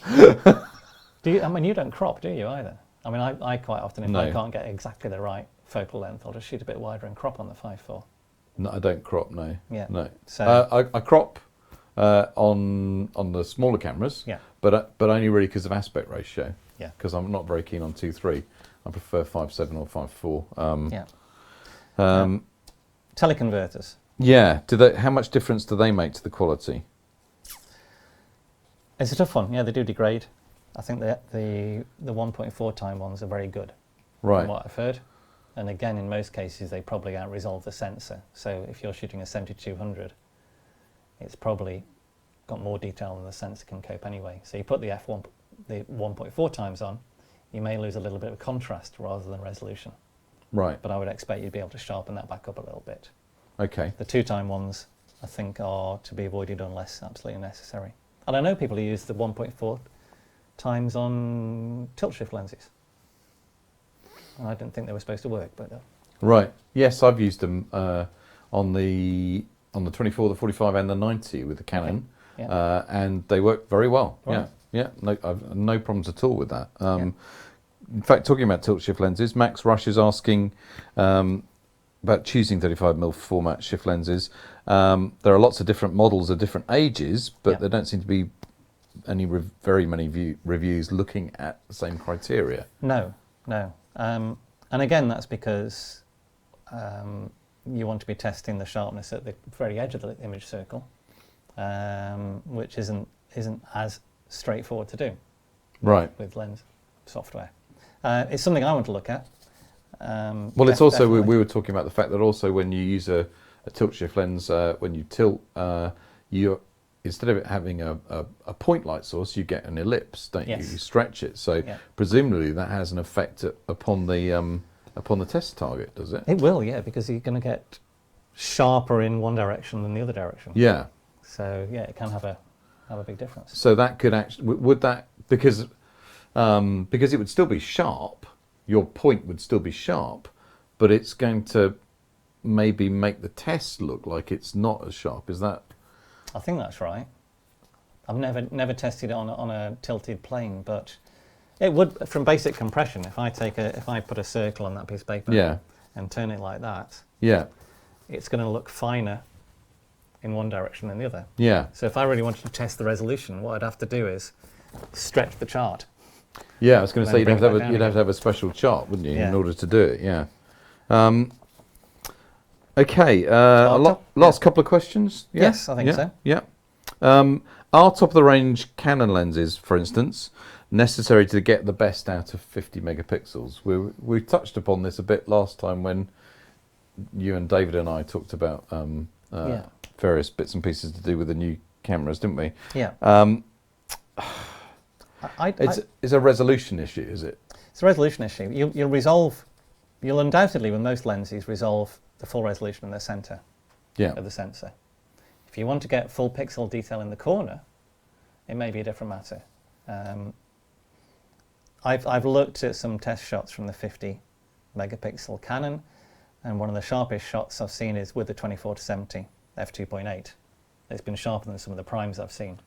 I mean, you don't crop, do you, either? I mean, I quite often, if No. I can't get exactly the right focal length, I'll just shoot a bit wider and crop on the 5.4. No, I don't crop. No. Yeah. No. So I crop on the smaller cameras. Yeah. But only really because of aspect ratio. Yeah. Because I'm not very keen on 2.3. I prefer 5.7 or 5.4. yeah. Teleconverters. Yeah. How much difference do they make to the quality? It's a tough one. Yeah, they do degrade. I think the 1.4 time ones are very good. Right. From what I've heard. And again, in most cases, they probably out-resolve the sensor. So if you're shooting a 7200, it's probably got more detail than the sensor can cope anyway. So you put the 1.4 times on, you may lose a little bit of contrast rather than resolution. Right. But I would expect you'd be able to sharpen that back up a little bit. Okay. The 2-time ones, I think, are to be avoided unless absolutely necessary. And I know people who use the 1.4 times on tilt shift lenses. And I didn't think they were supposed to work, but Right. Yes, I've used them on the 24, the 45, and the 90 with the Canon, Okay. Yeah. and they work very well. Right. Yeah. No, I've no problems at all with that. In fact, talking about tilt shift lenses, Max Rush is asking about choosing 35mm format shift lenses. There are lots of different models of different ages, but there don't seem to be any very many reviews looking at the same criteria. No. And again, that's because you want to be testing the sharpness at the very edge of the image circle, which isn't as straightforward to do. Right. With lens software. It's something I want to look at. Well, it's also, we were talking about the fact that also when you use a tilt shift lens, when you tilt, instead of it having a point light source, you get an ellipse, don't you? Yes. You stretch it. So Yeah. presumably that has an effect upon the test target, does it? It will, yeah, because you're going to get sharper in one direction than the other direction. Yeah. So yeah, it can have a big difference. So that could actually, would that, because it would still be sharp, your point would still be sharp, but it's going to maybe make the test look like it's not as sharp. Is that? I think that's right. I've never tested it on a tilted plane, but it would, from basic compression. If I put a circle on that piece of paper, Yeah. and turn it like that, Yeah. it's going to look finer in one direction than the other. Yeah. So if I really wanted to test the resolution, what I'd have to do is stretch the chart. Yeah, I was going to say Then bring it back you'd down have to have a special chart, wouldn't you, Yeah. in order to do it? Yeah. Okay. Top? Last couple of questions. Yeah? Yes, I think yeah? so. Yeah. Are top of the range Canon lenses, for instance, necessary to get the best out of 50 megapixels? We touched upon this a bit last time when you and David and I talked about Yeah. various bits and pieces to do with the new cameras, didn't we? Yeah. It's a resolution issue, is it? It's a resolution issue. You'll undoubtedly, with most lenses, resolve the full resolution in the centre Yeah. of the sensor. If you want to get full pixel detail in the corner, it may be a different matter. I've looked at some test shots from the 50 megapixel Canon, and one of the sharpest shots I've seen is with the 24-70 f2.8. It's been sharper than some of the primes I've seen.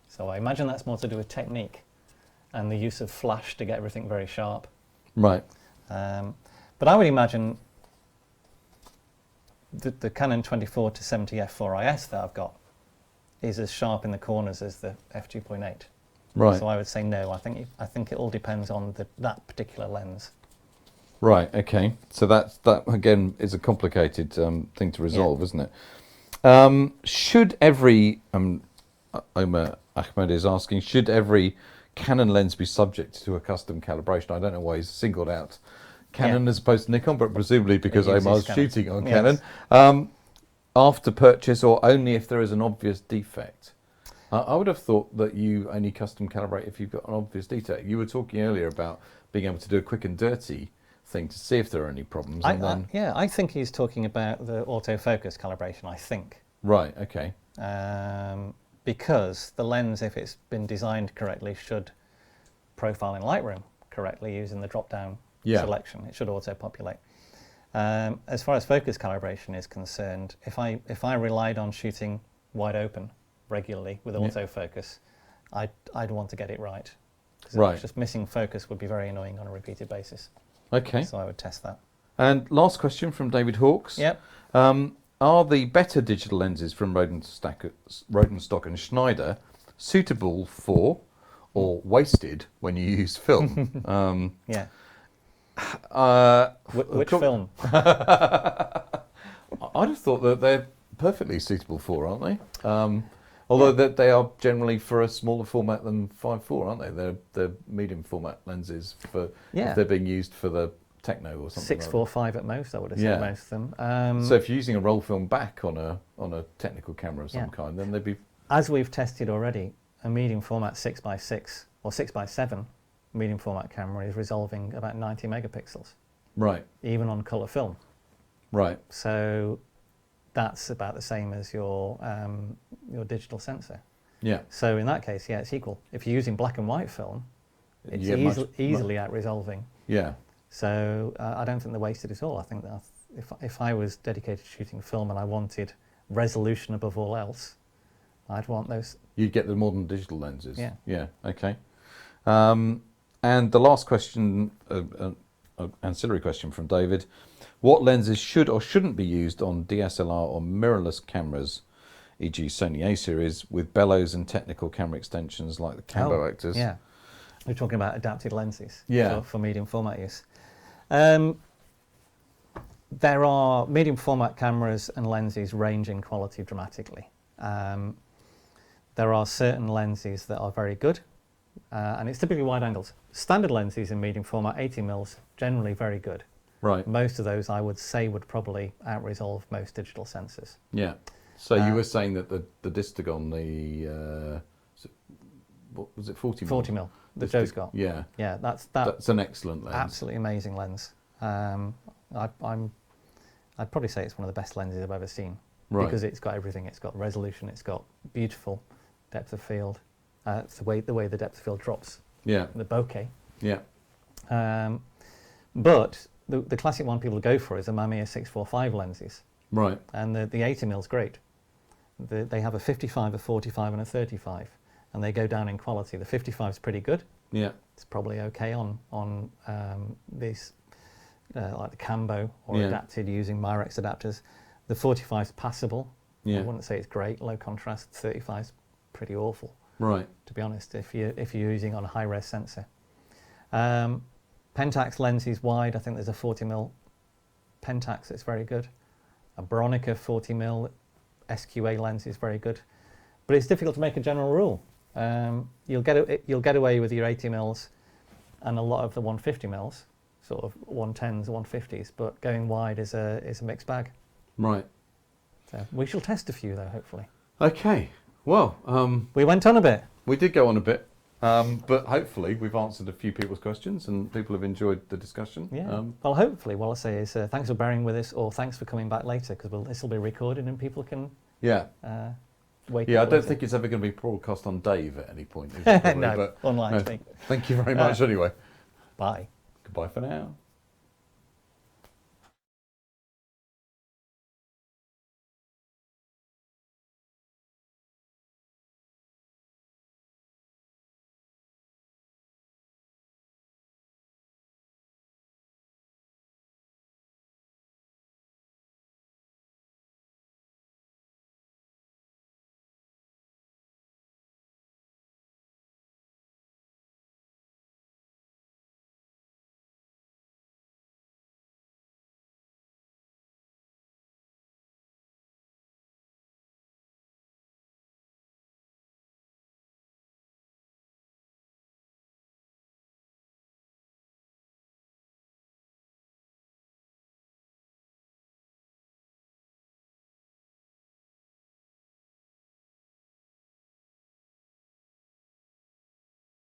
So I imagine that's more to do with technique and the use of flash to get everything very sharp. Right. But I would imagine the Canon 24-70 f4IS that I've got is as sharp in the corners as the f2.8. Right. So I would say no. I think it all depends on that particular lens. Right. Okay. So that again is a complicated thing to resolve, isn't it? Should every Omar Ahmed is asking, should every Canon lens be subject to a custom calibration? I don't know why he's singled out Canon as opposed to Nikon, but presumably because Omar's shooting on Canon. After purchase, or only if there is an obvious defect? I would have thought that you only custom calibrate if you've got an obvious defect. You were talking earlier about being able to do a quick and dirty thing to see if there are any problems. I think he's talking about the autofocus calibration, I think. Right, okay. Because the lens, if it's been designed correctly, should profile in Lightroom correctly using the drop-down selection. It should auto-populate. As far as focus calibration is concerned, if I relied on shooting wide open regularly with autofocus, I'd want to get it right. Right. Just missing focus would be very annoying on a repeated basis. Okay. So I would test that. And last question from David Hawkes. Yep. Are the better digital lenses from Rodenstock and Schneider suitable for or wasted when you use film? Yeah. Which film? I'd have thought that they're perfectly suitable for, aren't they? Although they are generally for a smaller format than 5.4, aren't they? They're medium format lenses for if they're being used for the techno or something. 6.45 at most, I would have said most of them. So if you're using a roll film back on a technical camera of some kind, then they'd be. As we've tested already, a medium format 6x6 or 6x7 medium format camera is resolving about 90 megapixels. Right. Even on colour film. Right. So that's about the same as your digital sensor. Yeah. So in that case, it's equal. If you're using black and white film, it's easily out resolving. Yeah. So I don't think they're wasted at all. I think that if I was dedicated to shooting film and I wanted resolution above all else, I'd want those. You'd get the modern digital lenses. Yeah. Yeah. Okay. And the last question, ancillary question from David: what lenses should or shouldn't be used on DSLR or mirrorless cameras, e.g. Sony A series, with bellows and technical camera extensions like the Cambo actors? Yeah. We're talking about adapted lenses for medium format use. There are medium format cameras and lenses range in quality dramatically. There are certain lenses that are very good, and it's typically wide angles. Standard lenses in medium format, 80mm, generally very good. Right. Most of those, I would say, would probably out-resolve most digital sensors. Yeah. So you were saying that the Distagon, what was it, 40 mil? 40 mil that Joe's got. Yeah. Yeah, that's an excellent lens. Absolutely amazing lens. I'd probably say it's one of the best lenses I've ever seen. Right. Because it's got everything. It's got resolution. It's got beautiful depth of field. It's the way the depth of field drops. Yeah. The bokeh. Yeah. But the classic one people go for is the Mamiya 645 lenses. Right. And the 80 mil's great. They have a 55, a 45, and a 35, and they go down in quality. The 55 is pretty good. Yeah. It's probably okay on these like the Cambo or adapted using Myrex adapters. The 45 is passable. Yeah. I wouldn't say it's great. Low contrast. 35 is pretty awful. Right. To be honest, if you're using on a high res sensor. Pentax lens is wide. I think there's a 40 mil Pentax that's very good. A Bronica 40 mil SQA lens is very good, but it's difficult to make a general rule. You'll get away with your 80 mils and a lot of the 150 mils, sort of 110s, 150s, but going wide is a mixed bag. Right. So we shall test a few though, hopefully. Okay. Well, we went on a bit. We did go on a bit. But hopefully we've answered a few people's questions and people have enjoyed the discussion. Yeah. Well, hopefully what I'll say is thanks for bearing with us, or thanks for coming back later, because this will be recorded and people can wait. Yeah, I don't think it's ever going to be broadcast on Dave at any point. Is it, probably? No, unlikely. No, thank you very much anyway. Bye. Goodbye for now.